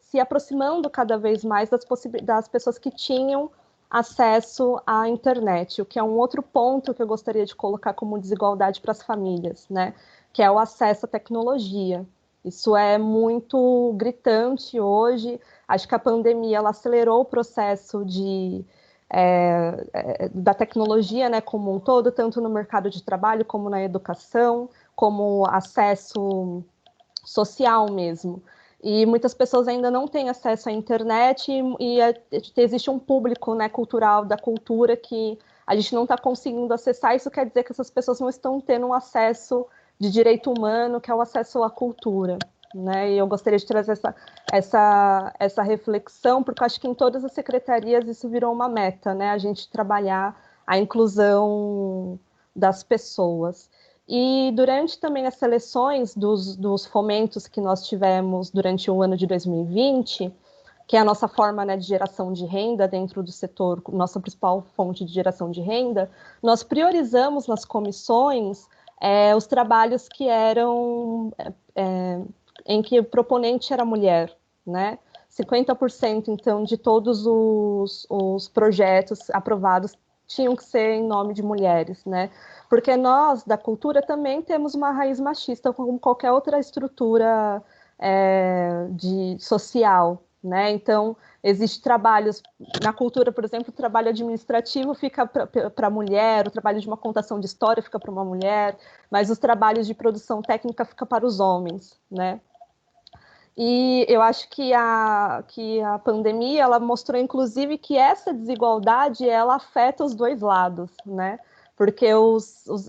Se aproximando cada vez mais das pessoas que tinham acesso à internet, o que é um outro ponto que eu gostaria de colocar como desigualdade para as famílias, né? Que é o acesso à tecnologia. Isso é muito gritante hoje. Acho que a pandemia ela acelerou o processo da tecnologia, né, como um todo, tanto no mercado de trabalho, como na educação, como acesso social mesmo. E muitas pessoas ainda não têm acesso à internet e existe um público, né, cultural, da cultura, que a gente não está conseguindo acessar. Isso quer dizer que essas pessoas não estão tendo um acesso de direito humano, que é o acesso à cultura, né? E eu gostaria de trazer essa reflexão, porque eu acho que em todas as secretarias isso virou uma meta, né? A gente trabalhar a inclusão das pessoas. E durante também as seleções dos fomentos que nós tivemos durante o ano de 2020, que é a nossa forma, né, de geração de renda dentro do setor, nossa principal fonte de geração de renda, nós priorizamos nas comissões os trabalhos que eram em que o proponente era mulher, né? 50%, então, de todos os projetos aprovados tinham que ser em nome de mulheres, né? Porque nós, da cultura, também temos uma raiz machista, como qualquer outra estrutura social, né? Então, existem trabalhos, na cultura, por exemplo, o trabalho administrativo fica para a mulher, o trabalho de uma contação de história fica para uma mulher, mas os trabalhos de produção técnica fica para os homens, né? E eu acho que a pandemia, ela mostrou, inclusive, que essa desigualdade, ela afeta os dois lados, né? Porque,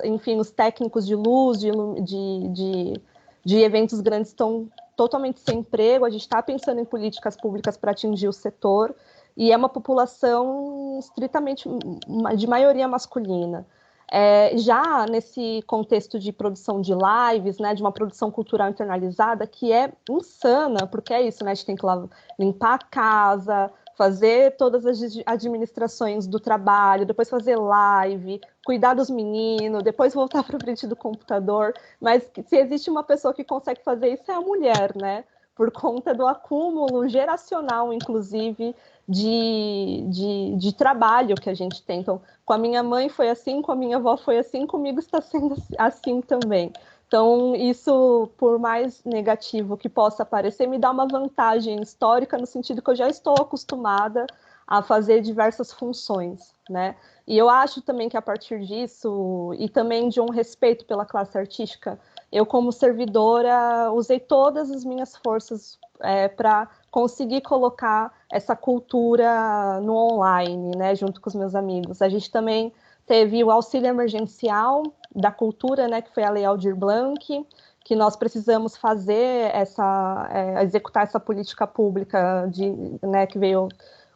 enfim, os técnicos de luz, de eventos grandes estão totalmente sem emprego, a gente está pensando em políticas públicas para atingir o setor, e é uma população estritamente de maioria masculina. Já nesse contexto de produção de lives, né, de uma produção cultural internalizada, que é insana, porque é isso, né, a gente tem que limpar a casa, fazer todas as administrações do trabalho, depois fazer live, cuidar dos meninos, depois voltar para frente do computador, mas se existe uma pessoa que consegue fazer isso é a mulher, né, por conta do acúmulo geracional, inclusive, de trabalho que a gente tem. Então, com a minha mãe foi assim, com a minha avó foi assim, comigo está sendo assim também. Então, isso, por mais negativo que possa parecer, me dá uma vantagem histórica no sentido que eu já estou acostumada a fazer diversas funções, né? E eu acho também que a partir disso, e também de um respeito pela classe artística, eu, como servidora, usei todas as minhas forças para conseguir colocar essa cultura no online, né, junto com os meus amigos. A gente também teve o auxílio emergencial da cultura, né, que foi a Lei Aldir Blanc, que nós precisamos fazer executar essa política pública né, que veio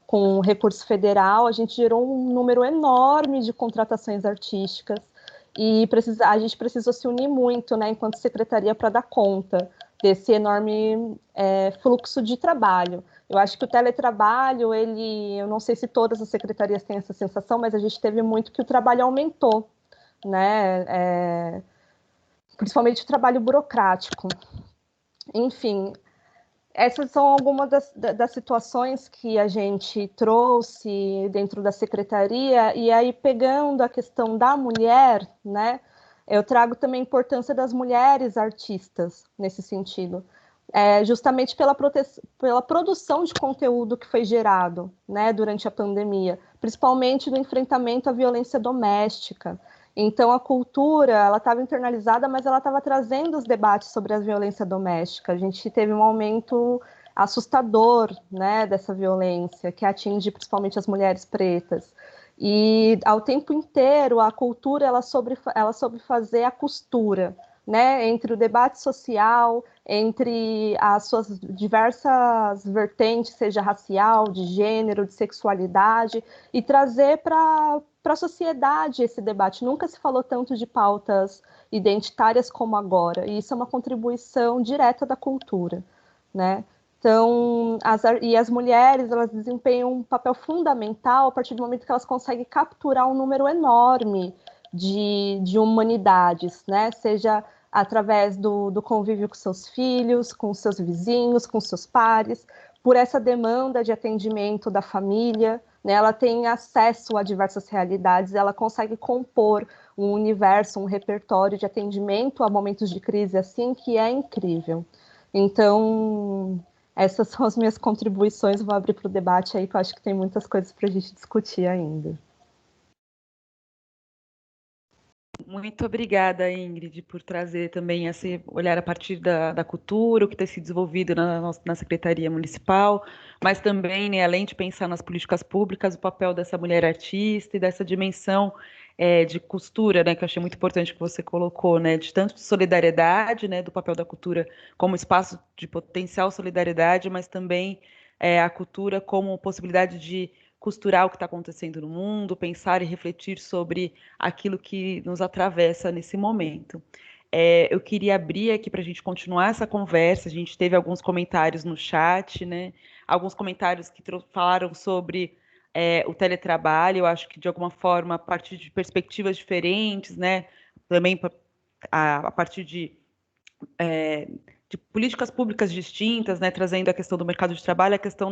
com recurso federal. A gente gerou um número enorme de contratações artísticas e a gente precisou se unir muito, né, enquanto secretaria, para dar conta desse enorme fluxo de trabalho. Eu acho que o teletrabalho, eu não sei se todas as secretarias têm essa sensação, mas a gente teve muito que o trabalho aumentou, né? Principalmente o trabalho burocrático. Enfim, essas são algumas das situações que a gente trouxe dentro da secretaria, e aí pegando a questão da mulher, né? eu trago também a importância das mulheres artistas nesse sentido, justamente pela produção de conteúdo que foi gerado, né, durante a pandemia, principalmente no enfrentamento à violência doméstica. Então, a cultura, ela estava internalizada, mas ela estava trazendo os debates sobre a violência doméstica. A gente teve um aumento assustador, né, dessa violência, que atinge principalmente as mulheres pretas. E, ao tempo inteiro, a cultura, ela soube fazer a costura, né, entre o debate social, entre as suas diversas vertentes, seja racial, de gênero, de sexualidade, e trazer para a sociedade esse debate. Nunca se falou tanto de pautas identitárias como agora, e isso é uma contribuição direta da cultura, né? Então, as mulheres, elas desempenham um papel fundamental a partir do momento que elas conseguem capturar um número enorme de humanidades, né? Seja através do convívio com seus filhos, com seus vizinhos, com seus pares, por essa demanda de atendimento da família, né? Ela tem acesso a diversas realidades, ela consegue compor um universo, um repertório de atendimento a momentos de crise assim, que é incrível. Então, essas são as minhas contribuições, vou abrir para o debate aí, que eu acho que tem muitas coisas para a gente discutir ainda. Muito obrigada, Ingrid, por trazer também esse olhar a partir da cultura, o que tem sido desenvolvido na Secretaria Municipal, mas também, né, além de pensar nas políticas públicas, o papel dessa mulher artista e dessa dimensão de costura, né, que eu achei muito importante que você colocou, né, de tanto de solidariedade, né, do papel da cultura como espaço de potencial solidariedade, mas também a cultura como possibilidade de costurar o que está acontecendo no mundo, pensar e refletir sobre aquilo que nos atravessa nesse momento. Eu queria abrir aqui para a gente continuar essa conversa. A gente teve alguns comentários no chat, né? Alguns comentários que falaram sobre o teletrabalho. Eu acho que, de alguma forma, a partir de perspectivas diferentes, né? Também a partir de políticas públicas distintas, né? Trazendo a questão do mercado de trabalho, a questão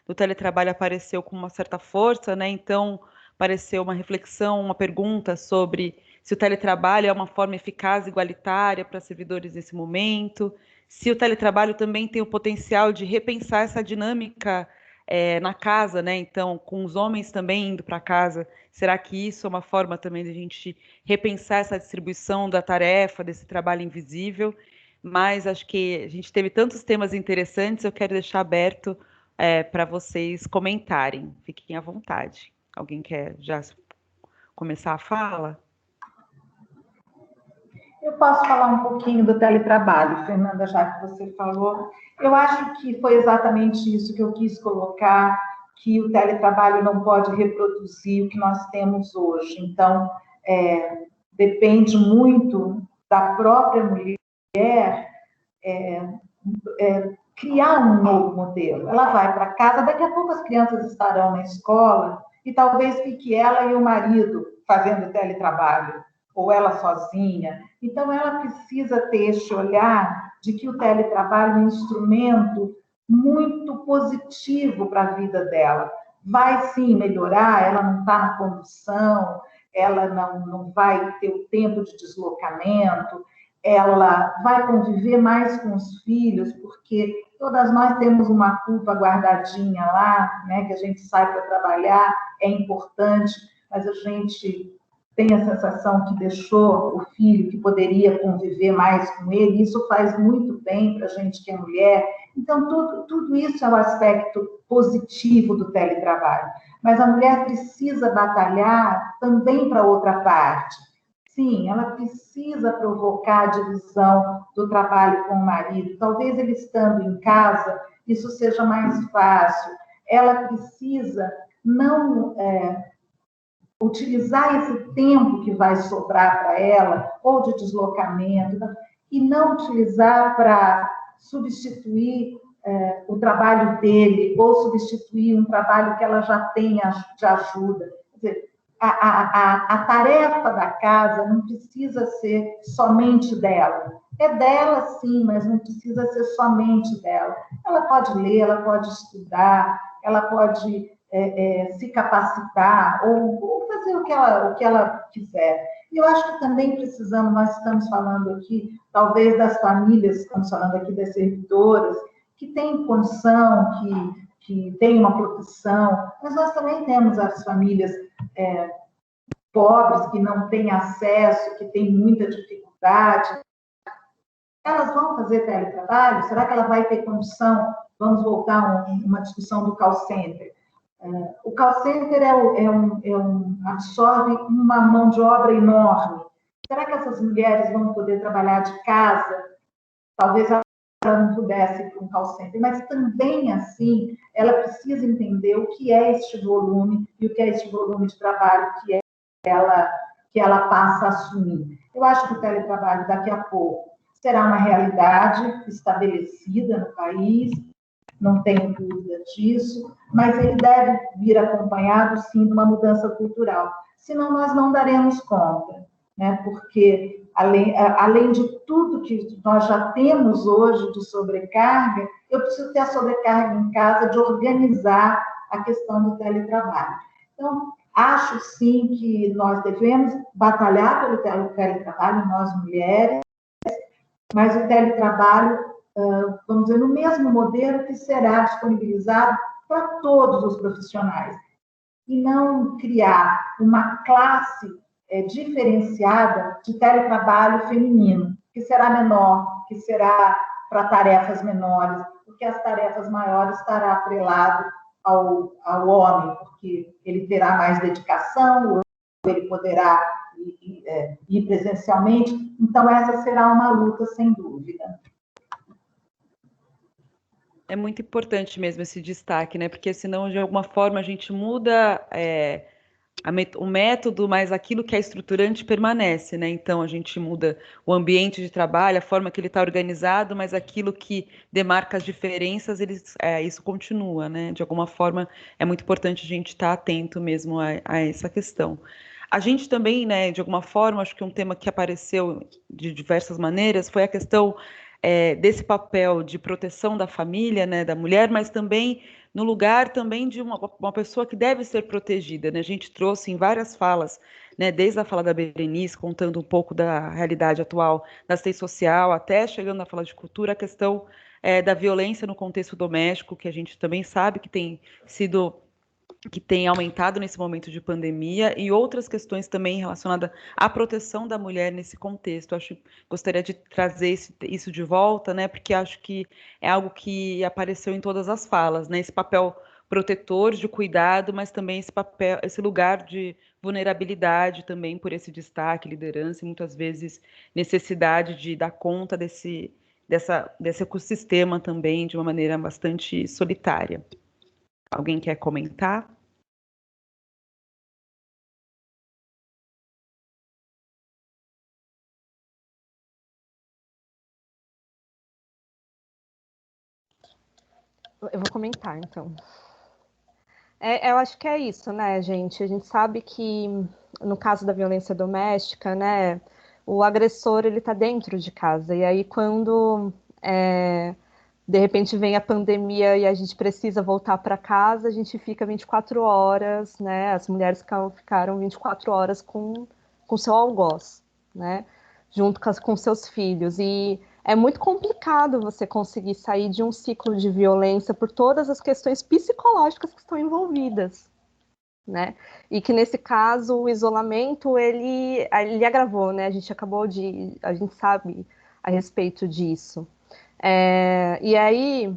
do teletrabalho apareceu com uma certa força, né? Então, apareceu uma reflexão, uma pergunta sobre se o teletrabalho é uma forma eficaz e igualitária para servidores nesse momento, se o teletrabalho também tem o potencial de repensar essa dinâmica na casa, né? Então, com os homens também indo para casa, será que isso é uma forma também de a gente repensar essa distribuição da tarefa, desse trabalho invisível? Mas acho que a gente teve tantos temas interessantes, eu quero deixar aberto para vocês comentarem. Fiquem à vontade. Alguém quer já começar a fala? Eu posso falar um pouquinho do teletrabalho, Fernanda, já que você falou. Eu acho que foi exatamente isso que eu quis colocar, que o teletrabalho não pode reproduzir o que nós temos hoje. Então, depende muito da própria mulher criar um novo modelo. Ela vai para casa, daqui a pouco as crianças estarão na escola e talvez fique ela e o marido fazendo teletrabalho, ou ela sozinha. Então, ela precisa ter esse olhar de que o teletrabalho é um instrumento muito positivo para a vida dela. Vai, sim, melhorar, ela não está na condução, ela não vai ter o tempo de deslocamento, ela vai conviver mais com os filhos, porque todas nós temos uma culpa guardadinha lá, né, que a gente sai para trabalhar, é importante, mas a gente tem a sensação que deixou o filho, que poderia conviver mais com ele, isso faz muito bem para a gente que é mulher. Então, tudo isso é um aspecto positivo do teletrabalho. Mas a mulher precisa batalhar também para outra parte. Sim, ela precisa provocar a divisão do trabalho com o marido. Talvez ele estando em casa, isso seja mais fácil. Ela precisa não utilizar esse tempo que vai sobrar para ela, ou de deslocamento, e não utilizar para substituir o trabalho dele, ou substituir um trabalho que ela já tem de ajuda. Quer dizer, a tarefa da casa não precisa ser somente dela. É dela, sim, mas não precisa ser somente dela. Ela pode ler, ela pode estudar, ela pode se capacitar ou fazer o que ela quiser. E eu acho que também precisamos, nós estamos falando aqui, talvez das famílias, estamos falando aqui das servidoras, que têm condição, que têm uma proteção, mas nós também temos as famílias pobres, que não têm acesso, que têm muita dificuldade. Elas vão fazer teletrabalho? Será que ela vai ter condição? Vamos voltar a uma discussão do call center. O call center absorve uma mão de obra enorme. Será que essas mulheres vão poder trabalhar de casa? Talvez ela não pudesse ir para um call center, mas também assim, ela precisa entender o que é este volume e o que é este volume de trabalho que ela passa a assumir. Eu acho que o teletrabalho daqui a pouco será uma realidade estabelecida no país, não tenho dúvida disso, mas ele deve vir acompanhado, sim, de uma mudança cultural. Senão, nós não daremos conta, né? Porque, além de tudo que nós já temos hoje de sobrecarga, eu preciso ter a sobrecarga em casa de organizar a questão do teletrabalho. Então, acho, sim, que nós devemos batalhar pelo teletrabalho, nós mulheres, mas o teletrabalho, vamos dizer, no mesmo modelo que será disponibilizado para todos os profissionais, e não criar uma classe diferenciada de teletrabalho feminino, que será menor, que será para tarefas menores, porque as tarefas maiores estará atrelado ao homem, porque ele terá mais dedicação, ele poderá ir presencialmente. Então, essa será uma luta, sem dúvida. É muito importante mesmo esse destaque, né? Porque senão, de alguma forma, a gente muda o método, mas aquilo que é estruturante permanece, né? Então, a gente muda o ambiente de trabalho, a forma que ele está organizado, mas aquilo que demarca as diferenças, isso continua, né? De alguma forma, é muito importante a gente estar atento mesmo a essa questão. A gente também, né, de alguma forma, acho que um tema que apareceu de diversas maneiras foi a questão desse papel de proteção da família, né, da mulher, mas também no lugar também de uma pessoa que deve ser protegida, né? A gente trouxe em várias falas, né, desde a fala da Berenice, contando um pouco da realidade atual da assistência social, até chegando na fala de cultura, a questão da violência no contexto doméstico, que a gente também sabe que tem aumentado nesse momento de pandemia, e outras questões também relacionadas à proteção da mulher nesse contexto. Gostaria de trazer isso de volta, né, porque acho que é algo que apareceu em todas as falas, né, esse papel protetor, de cuidado, mas também esse lugar de vulnerabilidade também por esse destaque, liderança e muitas vezes necessidade de dar conta desse ecossistema também de uma maneira bastante solitária. Alguém quer comentar? Eu vou comentar, então. Eu acho que é isso, né, gente? A gente sabe que, no caso da violência doméstica, né, o agressor, ele tá dentro de casa. E aí, quando, de repente, vem a pandemia e a gente precisa voltar para casa, a gente fica 24 horas, né? As mulheres ficaram 24 horas com seu algoz, né? Junto com seus filhos. E é muito complicado você conseguir sair de um ciclo de violência por todas as questões psicológicas que estão envolvidas, né? E que nesse caso o isolamento ele agravou, né? A gente sabe a respeito disso. E aí,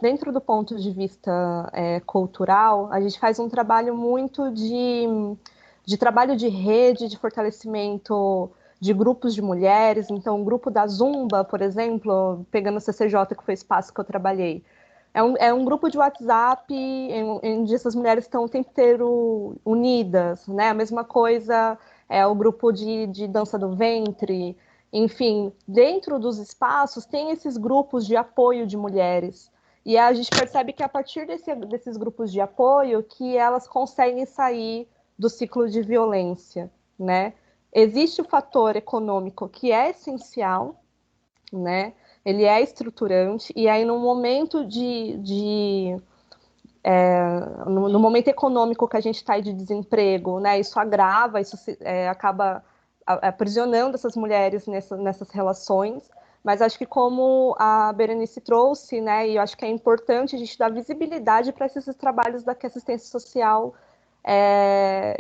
dentro do ponto de vista cultural, a gente faz um trabalho muito de trabalho de rede, de fortalecimento de grupos de mulheres. Então, o grupo da Zumba, por exemplo, pegando o CCJ, que foi o espaço que eu trabalhei, é um grupo de WhatsApp onde essas mulheres estão o tempo inteiro unidas, né? A mesma coisa é o grupo de dança do ventre. Enfim, dentro dos espaços tem esses grupos de apoio de mulheres. E a gente percebe que a partir desses grupos de apoio que elas conseguem sair do ciclo de violência, né? Existe o fator econômico que é essencial, né? Ele é estruturante, e aí no momento no momento econômico que a gente está de desemprego, né? Isso agrava, isso acaba aprisionando essas mulheres nessas relações, mas acho que como a Berenice trouxe, né, e eu acho que é importante a gente dar visibilidade para esses trabalhos que a assistência social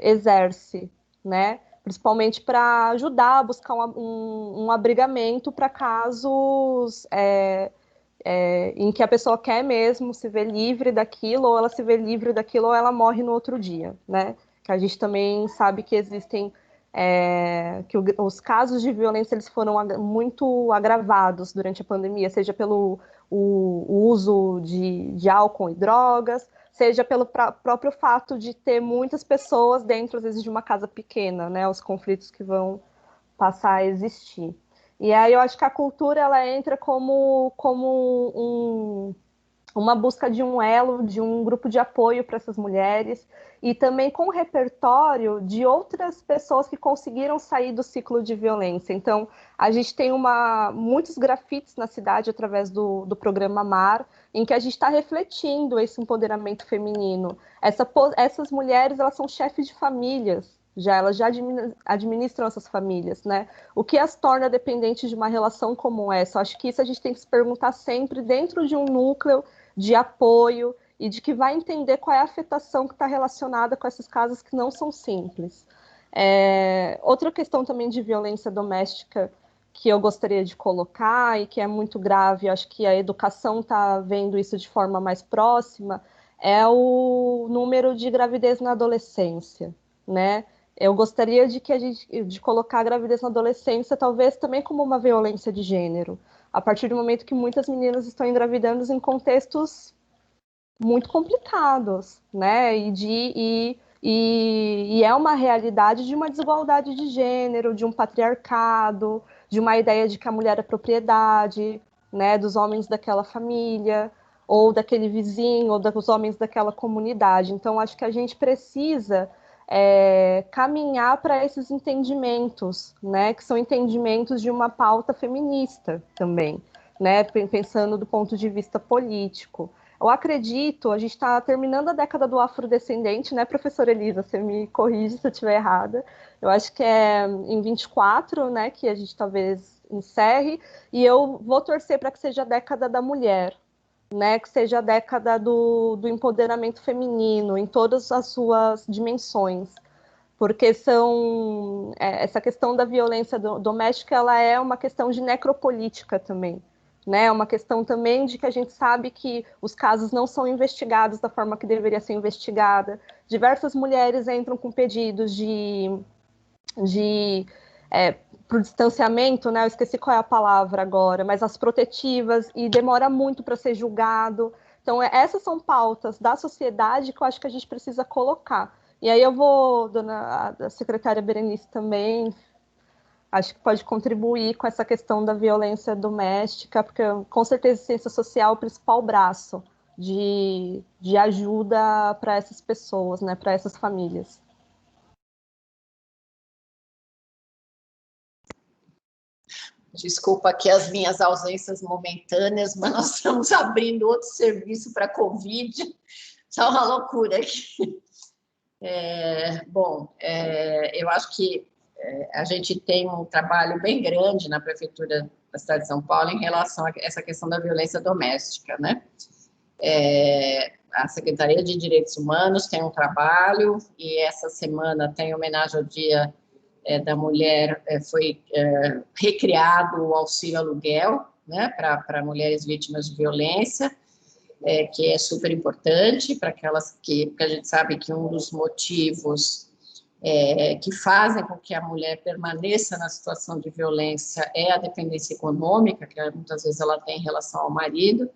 exerce, né, principalmente para ajudar a buscar um abrigamento para casos em que a pessoa quer mesmo se ver livre daquilo, ou ela se vê livre daquilo, ou ela morre no outro dia, né? Que a gente também sabe que existem, que os casos de violência eles foram muito agravados durante a pandemia, seja pelo o uso de álcool e drogas, seja pelo próprio fato de ter muitas pessoas dentro, às vezes, de uma casa pequena, né? Os conflitos que vão passar a existir. E aí eu acho que a cultura ela entra como uma busca de um elo, de um grupo de apoio para essas mulheres, e também com o repertório de outras pessoas que conseguiram sair do ciclo de violência. Então, a gente tem muitos grafites na cidade através do programa MAR, em que a gente está refletindo esse empoderamento feminino. Essas mulheres, elas são chefes de famílias, elas já administram essas famílias, né? O que as torna dependentes de uma relação como essa? Eu acho que isso a gente tem que se perguntar sempre dentro de um núcleo de apoio e de que vai entender qual é a afetação que está relacionada com esses casos que não são simples. Outra questão também de violência doméstica que eu gostaria de colocar e que é muito grave, acho que a educação está vendo isso de forma mais próxima, é o número de gravidez na adolescência, né? Eu gostaria de colocar a gravidez na adolescência talvez também como uma violência de gênero, a partir do momento que muitas meninas estão engravidando em contextos muito complicados, né? E é uma realidade de uma desigualdade de gênero, de um patriarcado, de uma ideia de que a mulher é propriedade, né, dos homens daquela família, ou daquele vizinho, ou dos homens daquela comunidade. Então, acho que a gente precisa caminhar para esses entendimentos, né, que são entendimentos de uma pauta feminista também, né, pensando do ponto de vista político. Eu acredito, a gente está terminando a década do afrodescendente, né, professora Elisa? Você me corrige se eu estiver errada. Eu acho que é em 24, né, que a gente talvez encerre, e eu vou torcer para que seja a década da mulher, né, que seja a década do empoderamento feminino em todas as suas dimensões, porque essa questão da violência doméstica ela é uma questão de necropolítica também, né? É uma questão também de que a gente sabe que os casos não são investigados da forma que deveria ser investigada. Diversas mulheres entram com pedidos para o distanciamento, né? Eu esqueci qual é a palavra agora, mas as protetivas, e demora muito para ser julgado. Então, essas são pautas da sociedade que eu acho que a gente precisa colocar. E aí eu vou, a secretária Berenice também, acho que pode contribuir com essa questão da violência doméstica, porque com certeza a ciência social é o principal braço de ajuda para essas pessoas, né? Para essas famílias. Desculpa aqui as minhas ausências momentâneas, mas nós estamos abrindo outro serviço para a Covid. Está uma loucura aqui. Eu acho que a gente tem um trabalho bem grande na Prefeitura da cidade de São Paulo em relação a essa questão da violência doméstica, né? A Secretaria de Direitos Humanos tem um trabalho, e essa semana tem homenagem ao Dia da Mulher, foi recriado o auxílio aluguel, né, para mulheres vítimas de violência, que é super importante para aquelas porque a gente sabe que um dos motivos que fazem com que a mulher permaneça na situação de violência é a dependência econômica, que muitas vezes ela tem em relação ao marido.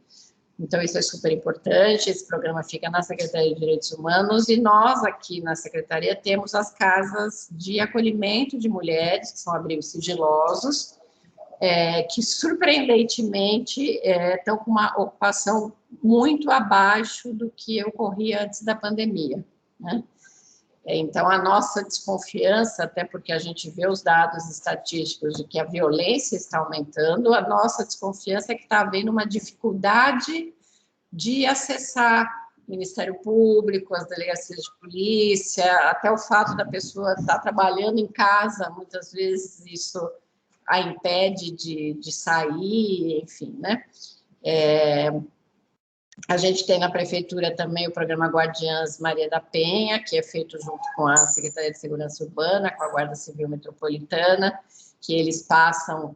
Então, isso é super importante. Esse programa fica na Secretaria de Direitos Humanos, e nós aqui na Secretaria temos as casas de acolhimento de mulheres, que são abrigos sigilosos, que surpreendentemente estão com uma ocupação muito abaixo do que ocorria antes da pandemia, né? Então, a nossa desconfiança, até porque a gente vê os dados estatísticos de que a violência está aumentando, a nossa desconfiança é que está havendo uma dificuldade de acessar Ministério Público, as delegacias de polícia, até o fato da pessoa estar trabalhando em casa, muitas vezes isso a impede de sair, enfim, né? A gente tem na prefeitura também o programa Guardiãs Maria da Penha, que é feito junto com a Secretaria de Segurança Urbana, com a Guarda Civil Metropolitana, que eles passam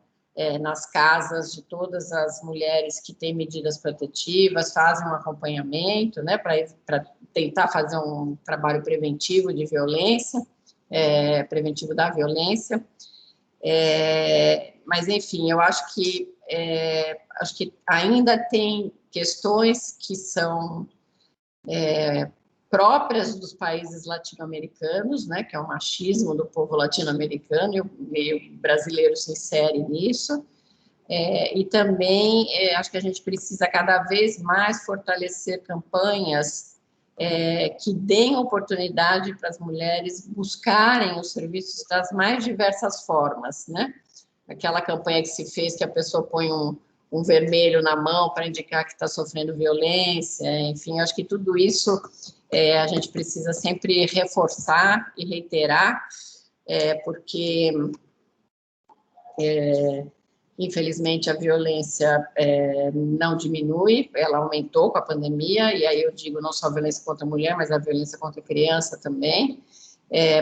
nas casas de todas as mulheres que têm medidas protetivas, fazem um acompanhamento, né, para tentar fazer um trabalho preventivo de violência, preventivo da violência. Mas, enfim, eu acho que ainda tem questões que são próprias dos países latino-americanos, né, que é o machismo do povo latino-americano, e o meio brasileiro se insere nisso, e também acho que a gente precisa cada vez mais fortalecer campanhas que deem oportunidade para as mulheres buscarem os serviços das mais diversas formas, né? Aquela campanha que se fez que a pessoa põe um vermelho na mão para indicar que está sofrendo violência, enfim, acho que tudo isso a gente precisa sempre reforçar e reiterar, porque, infelizmente, a violência não diminui, ela aumentou com a pandemia, e aí eu digo não só a violência contra a mulher, mas a violência contra a criança também,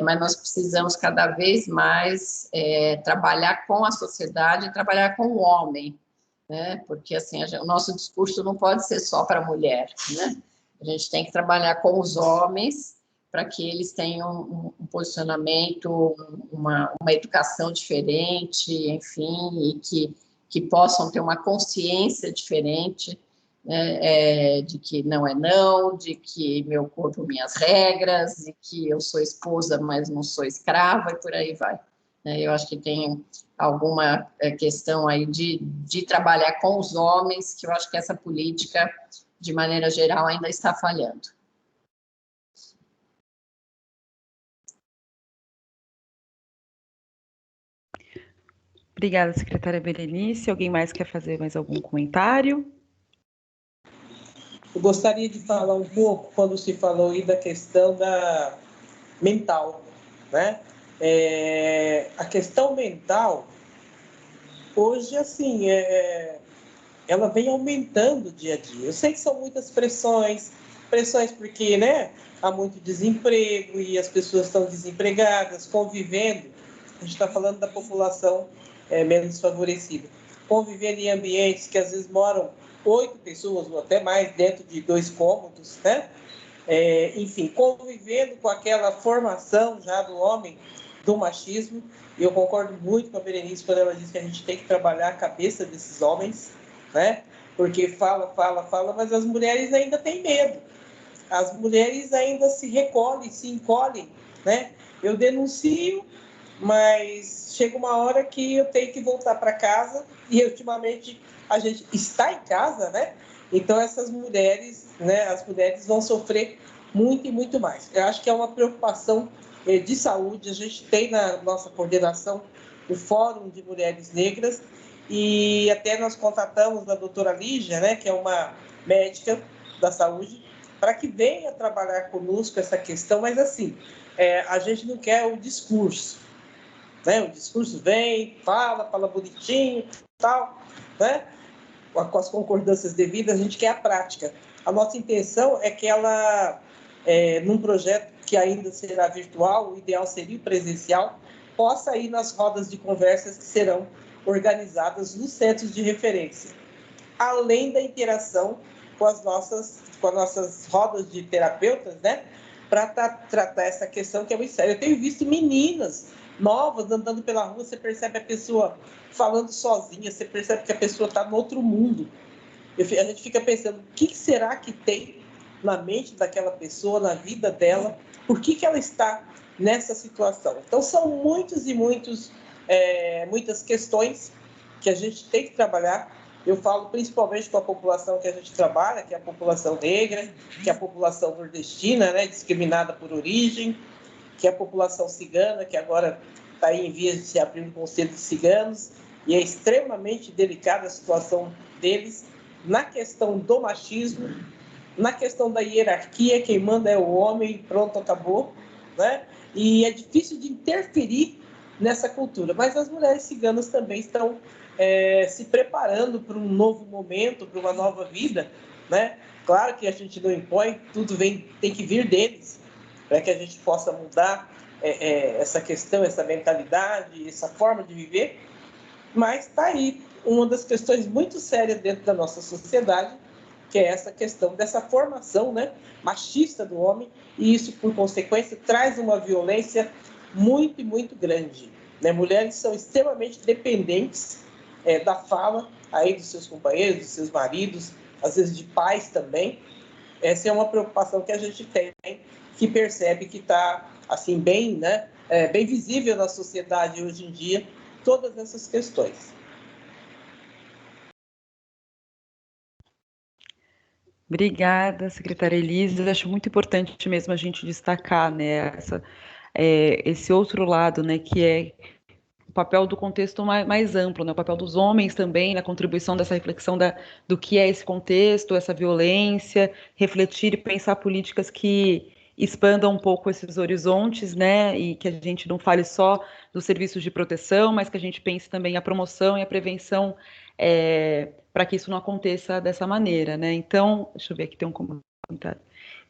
mas nós precisamos cada vez mais trabalhar com a sociedade, trabalhar com o homem, né? Porque assim, o nosso discurso não pode ser só para a mulher, né? A gente tem que trabalhar com os homens para que eles tenham um posicionamento, uma educação diferente, enfim, e que possam ter uma consciência diferente, né, de que não é não, de que meu corpo, minhas regras, de que eu sou esposa, mas não sou escrava, e por aí vai. Eu acho que tem alguma questão aí de trabalhar com os homens, que eu acho que essa política, de maneira geral, ainda está falhando. Obrigada, secretária Berenice. Alguém mais quer fazer mais algum comentário? Eu gostaria de falar um pouco, quando se falou aí da questão da mental, né? A questão mental, hoje, assim, ela vem aumentando dia a dia. Eu sei que são muitas pressões porque, né, há muito desemprego e as pessoas estão desempregadas, convivendo. A gente está falando da população menos favorecida, convivendo em ambientes que às vezes moram 8 pessoas ou até mais dentro de 2 cômodos, né? Enfim, convivendo com aquela formação já do homem, do machismo. E eu concordo muito com a Berenice quando ela diz que a gente tem que trabalhar a cabeça desses homens, né? Porque fala, mas as mulheres ainda têm medo. As mulheres ainda se recolhem, se encolhem, né? Eu denuncio, mas chega uma hora que eu tenho que voltar para casa, e ultimamente a gente está em casa, né? Então essas mulheres, né, as mulheres vão sofrer muito e muito mais. Eu acho que é uma preocupação de saúde. A gente tem na nossa coordenação o Fórum de Mulheres Negras, e até nós contatamos a doutora Lígia, né, que é uma médica da saúde, para que venha trabalhar conosco essa questão, mas assim, a gente não quer o discurso, né? O discurso vem, fala bonitinho, tal, né? Com as concordâncias devidas, a gente quer a prática. A nossa intenção é que ela, num projeto que ainda será virtual, o ideal seria o presencial, possa ir nas rodas de conversas que serão organizadas nos centros de referência, além da interação com as nossas rodas de terapeutas, né? Para tratar essa questão que é muito séria. Eu tenho visto meninas novas andando pela rua, você percebe a pessoa falando sozinha, você percebe que a pessoa está no outro mundo. A gente fica pensando, o que será que tem na mente daquela pessoa, na vida dela, por que ela está nessa situação? Então, são muitas questões que a gente tem que trabalhar. Eu falo principalmente com a população que a gente trabalha, que é a população negra, que é a população nordestina, né, discriminada por origem, que é a população cigana, que agora está aí em vias de se abrir um conselho de ciganos, e é extremamente delicada a situação deles na questão do machismo. na questão da hierarquia, quem manda é o homem, pronto, acabou, né? E é difícil de interferir nessa cultura. Mas as mulheres ciganas também estão se preparando para um novo momento, para uma nova vida, né? Claro que a gente não impõe, tudo tem que vir deles, para que a gente possa mudar essa questão, essa mentalidade, essa forma de viver. Mas está aí uma das questões muito sérias dentro da nossa sociedade, que é essa questão dessa formação, né, machista do homem, e isso, por consequência, traz uma violência muito, muito grande. Né? Mulheres são extremamente dependentes da fala aí dos seus companheiros, dos seus maridos, às vezes de pais também. Essa é uma preocupação que a gente tem, que percebe que está assim, bem, né, bem visível na sociedade hoje em dia, todas essas questões. Obrigada, secretária Elisa. Acho muito importante mesmo a gente destacar, né, esse outro lado, né, que é o papel do contexto mais amplo, né, o papel dos homens também na contribuição dessa reflexão do que é esse contexto, essa violência, refletir e pensar políticas que expandam um pouco esses horizontes, né, e que a gente não fale só dos serviços de proteção, mas que a gente pense também a promoção e a prevenção para que isso não aconteça dessa maneira, né? Então, deixa eu ver aqui, tem um comentário.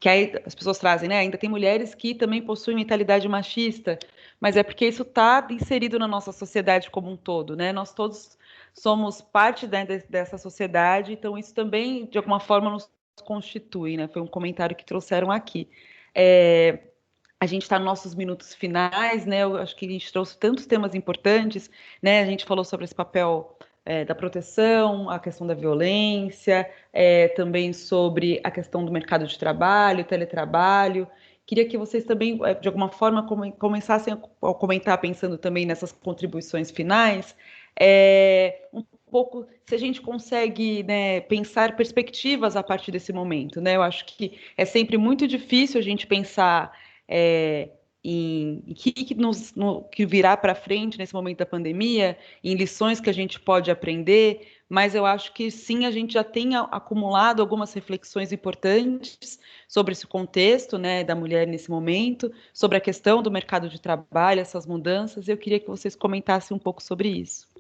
Que aí as pessoas trazem, né? Ainda tem mulheres que também possuem mentalidade machista, mas é porque isso está inserido na nossa sociedade como um todo, né? Nós todos somos parte dessa sociedade, então isso também, de alguma forma, nos constitui, né? Foi um comentário que trouxeram aqui. A gente está nos nossos minutos finais, né? Eu acho que a gente trouxe tantos temas importantes, né? A gente falou sobre esse papel da proteção, a questão da violência, também sobre a questão do mercado de trabalho, teletrabalho. Queria que vocês também, de alguma forma, começassem a comentar, pensando também nessas contribuições finais, um pouco se a gente consegue, né, pensar perspectivas a partir desse momento, né? Eu acho que é sempre muito difícil a gente pensar em que virá para frente nesse momento da pandemia, em lições que a gente pode aprender, mas eu acho que sim, a gente já tem acumulado algumas reflexões importantes sobre esse contexto, né, da mulher nesse momento, sobre a questão do mercado de trabalho, essas mudanças, e eu queria que vocês comentassem um pouco sobre isso.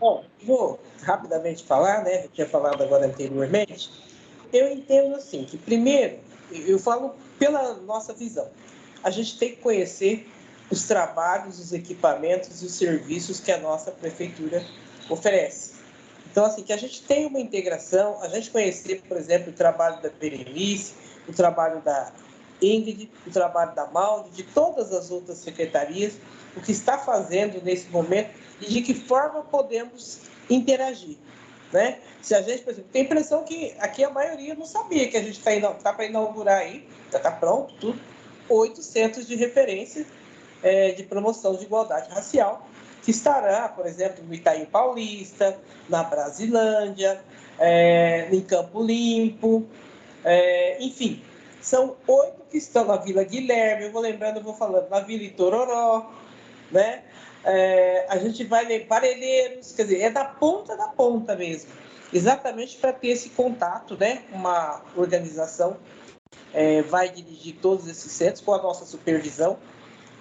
Bom, vou rapidamente falar, né? Eu tinha falado agora anteriormente. Eu entendo assim que, primeiro, eu falo pela nossa visão. A gente tem que conhecer os trabalhos, os equipamentos e os serviços que a nossa prefeitura oferece. Então, assim, que a gente tenha uma integração, a gente conhecer, por exemplo, o trabalho da Berenice, o trabalho da Ingrid, o trabalho da Maldi, de todas as outras secretarias, o que está fazendo nesse momento e de que forma podemos interagir. Né? Se a gente, por exemplo, tem a impressão que aqui a maioria não sabia que a gente está para inaugurar aí, já está pronto, tudo, 8 centros de referência de promoção de igualdade racial, que estará, por exemplo, no Itaim Paulista, na Brasilândia, em Campo Limpo, enfim, são 8 que estão na Vila Guilherme, eu vou lembrando, eu vou falando, na Vila Itororó, né? A gente vai ler Parelheiros, quer dizer, é da ponta mesmo, exatamente para ter esse contato, né? Uma organização vai dirigir todos esses centros com a nossa supervisão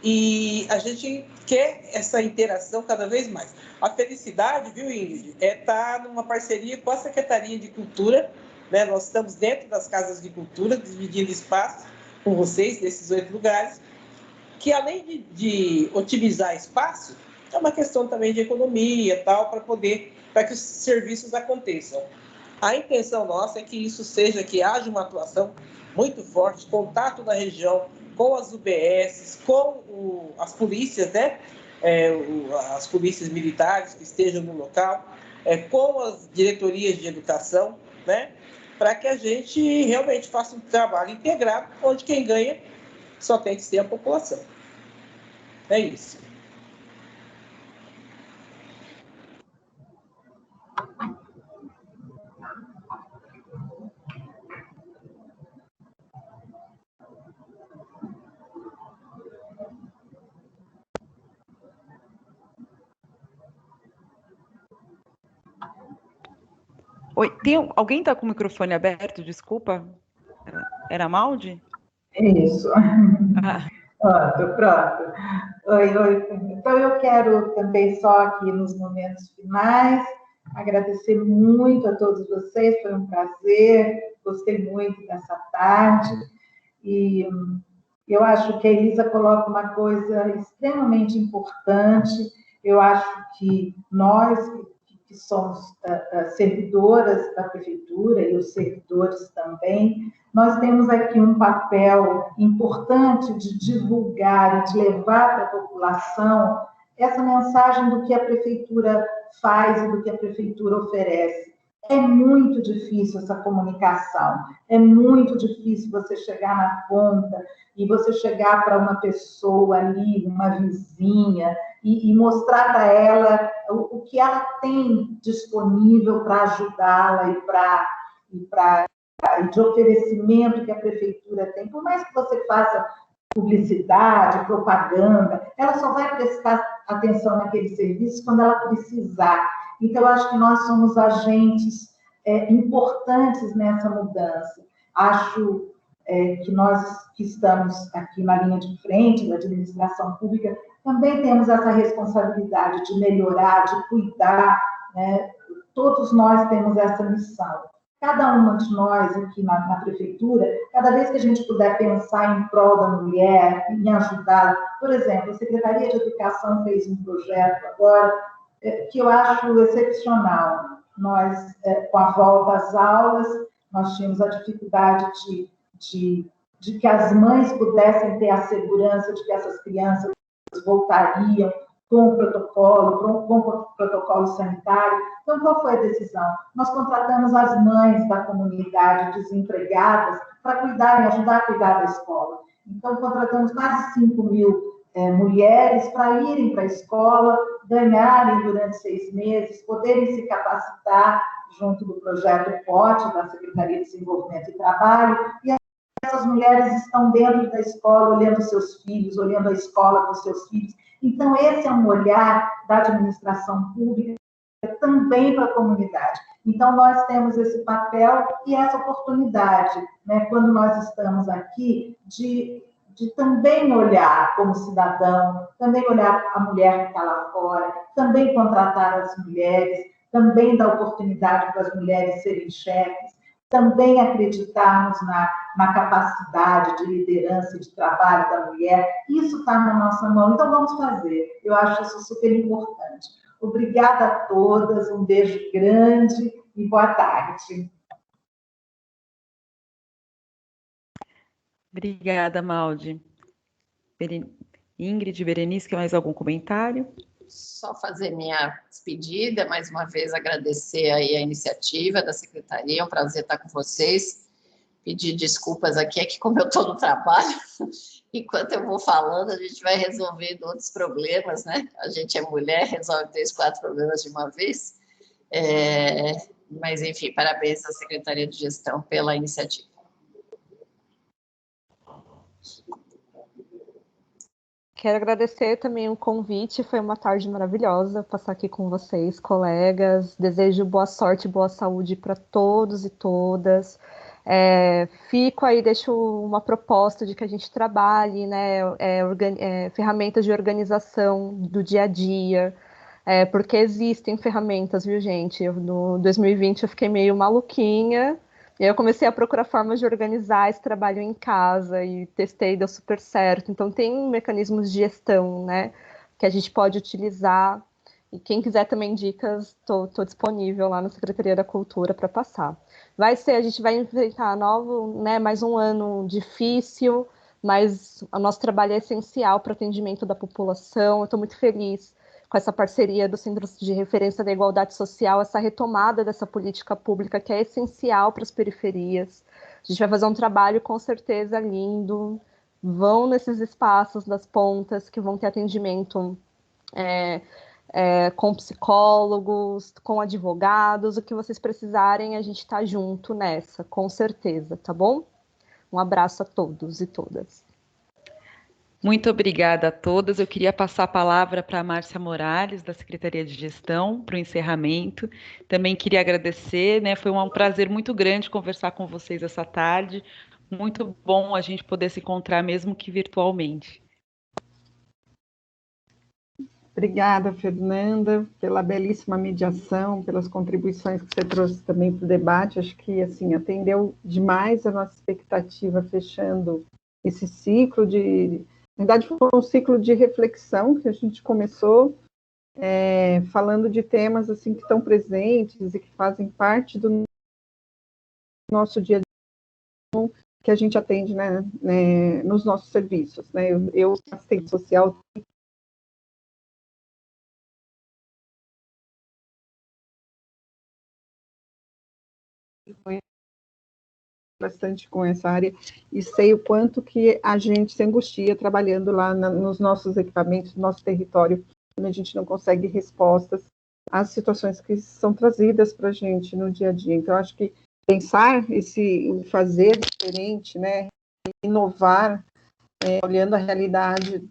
e a gente quer essa interação cada vez mais. A felicidade, viu, Ingrid, estar numa parceria com a Secretaria de Cultura, né? Nós estamos dentro das casas de cultura, dividindo espaço com vocês, nesses 8 lugares, que além de otimizar espaço, é uma questão também de economia, tal, para que os serviços aconteçam. A intenção nossa é que isso seja, que haja uma atuação muito forte, contato na região com as UBSs, com as polícias, né? As polícias militares que estejam no local, com as diretorias de educação, né? Para que a gente realmente faça um trabalho integrado, onde quem ganha só tem que ser a população. É isso. Oi, alguém está com o microfone aberto? Desculpa. Era a Maldi? Isso. Ah. Pronto, pronto. Oi. Então, eu quero também só aqui nos momentos finais agradecer muito a todos vocês, foi um prazer, gostei muito dessa tarde, e eu acho que a Elisa coloca uma coisa extremamente importante. Eu acho que nós, que somos servidoras da prefeitura, e os servidores também, nós temos aqui um papel importante de divulgar e de levar para a população essa mensagem do que a prefeitura faz e do que a prefeitura oferece. É muito difícil essa comunicação, é muito difícil você chegar na ponta e você chegar para uma pessoa ali, uma vizinha, e mostrar para ela o que ela tem disponível para ajudá-la e de oferecimento que a prefeitura tem. Por mais que você faça publicidade, propaganda, ela só vai prestar atenção naquele serviço quando ela precisar. Então, eu acho que nós somos agentes importantes nessa mudança. Acho que nós que estamos aqui na linha de frente da administração pública também temos essa responsabilidade de melhorar, de cuidar, né? Todos nós temos essa missão. Cada uma de nós aqui na prefeitura, cada vez que a gente puder pensar em prol da mulher, em ajudá-la, por exemplo, a Secretaria de Educação fez um projeto agora que eu acho excepcional. Nós, com a volta às aulas, nós tínhamos a dificuldade de que as mães pudessem ter a segurança de que essas crianças voltariam com o protocolo sanitário. Então, qual foi a decisão? Nós contratamos as mães da comunidade desempregadas para cuidarem, ajudar a cuidar da escola. Então, contratamos quase 5.000 mulheres para irem para a escola, ganharem durante 6 meses, poderem se capacitar junto do projeto POT, da Secretaria de Desenvolvimento e Trabalho, e essas mulheres estão dentro da escola, olhando seus filhos, olhando a escola com seus filhos. Então, esse é um olhar da administração pública também para a comunidade. Então, nós temos esse papel e essa oportunidade, né, quando nós estamos aqui, de também olhar como cidadão, também olhar a mulher que está lá fora, também contratar as mulheres, também dar oportunidade para as mulheres serem chefes, também acreditarmos na capacidade de liderança e de trabalho da mulher. Isso está na nossa mão, então vamos fazer. Eu acho isso super importante. Obrigada a todas, um beijo grande e boa tarde. Obrigada, Maldi. Ingrid, Berenice, quer mais algum comentário? Só fazer minha despedida, mais uma vez agradecer aí a iniciativa da Secretaria, é um prazer estar com vocês. Pedir desculpas aqui, é que como eu estou no trabalho, enquanto eu vou falando, a gente vai resolvendo outros problemas, né? A gente é mulher, resolve 3, 4 problemas de uma vez. Mas, enfim, parabéns à Secretaria de Gestão pela iniciativa. Quero agradecer também o convite, foi uma tarde maravilhosa passar aqui com vocês, colegas. Desejo boa sorte, boa saúde para todos e todas. Fico aí, deixo uma proposta de que a gente trabalhe, né, ferramentas de organização do dia a dia, porque existem ferramentas, viu, gente? No 2020 eu fiquei meio maluquinha, e aí eu comecei a procurar formas de organizar esse trabalho em casa e testei, deu super certo. Então tem mecanismos de gestão, né, que a gente pode utilizar. E quem quiser também dicas, estou disponível lá na Secretaria da Cultura para passar. A gente vai enfrentar mais um ano difícil, mas o nosso trabalho é essencial para o atendimento da população. Eu estou muito feliz com essa parceria dos Centros de Referência da Igualdade Social, essa retomada dessa política pública que é essencial para as periferias. A gente vai fazer um trabalho com certeza lindo. Vão nesses espaços das pontas que vão ter atendimento com psicólogos, com advogados, o que vocês precisarem, a gente está junto nessa, com certeza, tá bom? Um abraço a todos e todas. Muito obrigada a todas. Eu queria passar a palavra para a Márcia Morales, da Secretaria de Gestão, para o encerramento. Também queria agradecer, né? Foi um prazer muito grande conversar com vocês essa tarde. Muito bom a gente poder se encontrar, mesmo que virtualmente. Obrigada, Fernanda, pela belíssima mediação, pelas contribuições que você trouxe também para o debate. Acho que, assim, atendeu demais a nossa expectativa, fechando esse ciclo de... Na verdade, foi um ciclo de reflexão que a gente começou, falando de temas, assim, que estão presentes e que fazem parte do nosso dia a dia, que a gente atende, né, nos nossos serviços, né? Eu assistente social, bastante com essa área e sei o quanto que a gente se angustia trabalhando lá nos nossos equipamentos, no nosso território, quando a gente não consegue respostas às situações que são trazidas para a gente no dia a dia. Então, acho que pensar o fazer diferente, né, inovar, olhando a realidade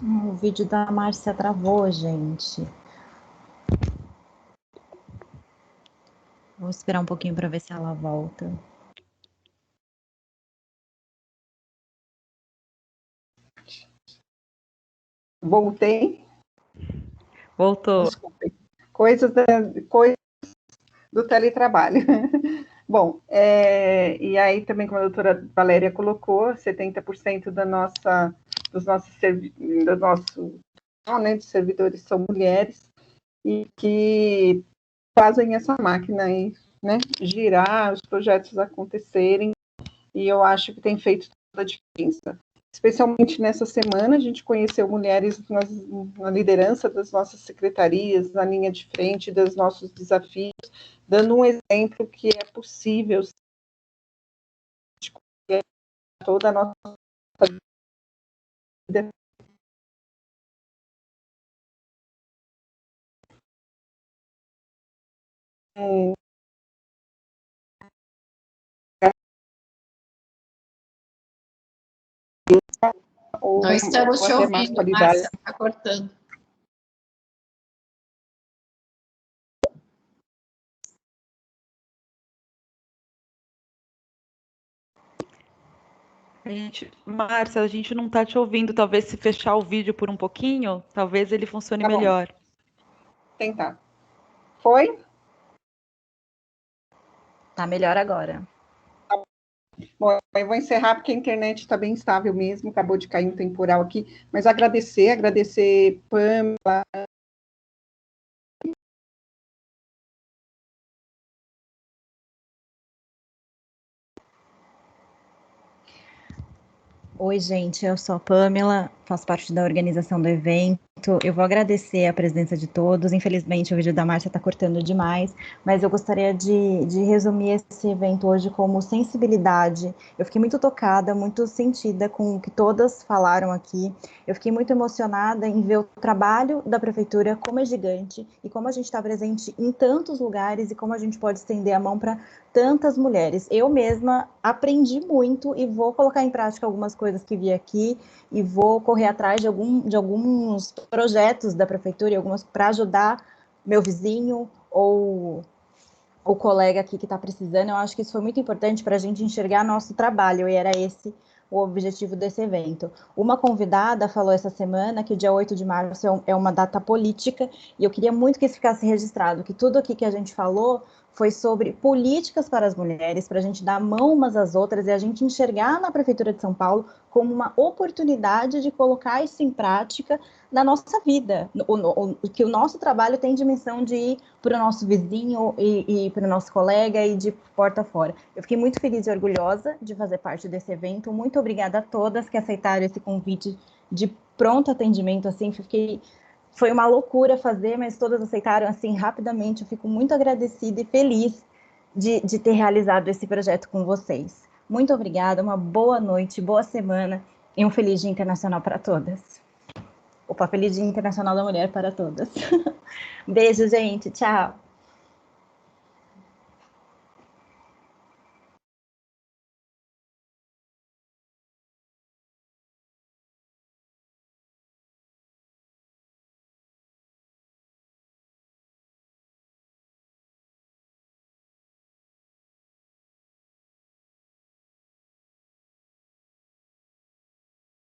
O vídeo da Márcia travou, gente. Vou esperar um pouquinho para ver se ela volta. Voltei. Voltou. Desculpe. Coisas do teletrabalho. Bom, e aí também, como a doutora Valéria colocou, 70% dos nossos de servidores são mulheres e que fazem essa máquina aí, né, girar, os projetos acontecerem, e eu acho que tem feito toda a diferença. Especialmente nessa semana, a gente conheceu mulheres na liderança das nossas secretarias, na linha de frente dos nossos desafios, dando um exemplo que é possível toda a nossa vida. Não estamos te ouvindo, Márcia, está cortando. Márcia, a gente não está te ouvindo. Talvez se fechar o vídeo por um pouquinho, talvez ele funcione melhor. Tentar. Foi? Tá melhor agora. Bom, eu vou encerrar porque a internet está bem estável mesmo, acabou de cair um temporal aqui, mas agradecer Pamela, Oi, gente, eu sou a Pamela, faço parte da organização do evento. Eu vou agradecer a presença de todos. Infelizmente, o vídeo da Márcia está cortando demais, mas eu gostaria de resumir esse evento hoje como sensibilidade. Eu fiquei muito tocada, muito sentida com o que todas falaram aqui. Eu fiquei muito emocionada em ver o trabalho da prefeitura, como é gigante, e como a gente está presente em tantos lugares, e como a gente pode estender a mão para tantas mulheres. Eu mesma aprendi muito e vou colocar em prática algumas coisas que vi aqui e vou correr atrás de alguns projetos da prefeitura e algumas para ajudar meu vizinho ou o colega aqui que está precisando. Eu acho que isso foi muito importante para a gente enxergar nosso trabalho, e era esse o objetivo desse evento. Uma convidada falou essa semana que o dia 8 de março é uma data política, e eu queria muito que isso ficasse registrado, que tudo aqui que a gente falou foi sobre políticas para as mulheres, para a gente dar a mão umas às outras e a gente enxergar na Prefeitura de São Paulo como uma oportunidade de colocar isso em prática na nossa vida, que o nosso trabalho tem dimensão de ir para o nosso vizinho e para o nosso colega e de porta fora. Eu fiquei muito feliz e orgulhosa de fazer parte desse evento. Muito obrigada a todas que aceitaram esse convite de pronto atendimento, assim, foi uma loucura fazer, mas todas aceitaram assim rapidamente. Eu fico muito agradecida e feliz de ter realizado esse projeto com vocês. Muito obrigada, uma boa noite, boa semana E um feliz Dia Internacional para todas. Opa, feliz Dia Internacional da Mulher para todas. Beijo, gente. Tchau.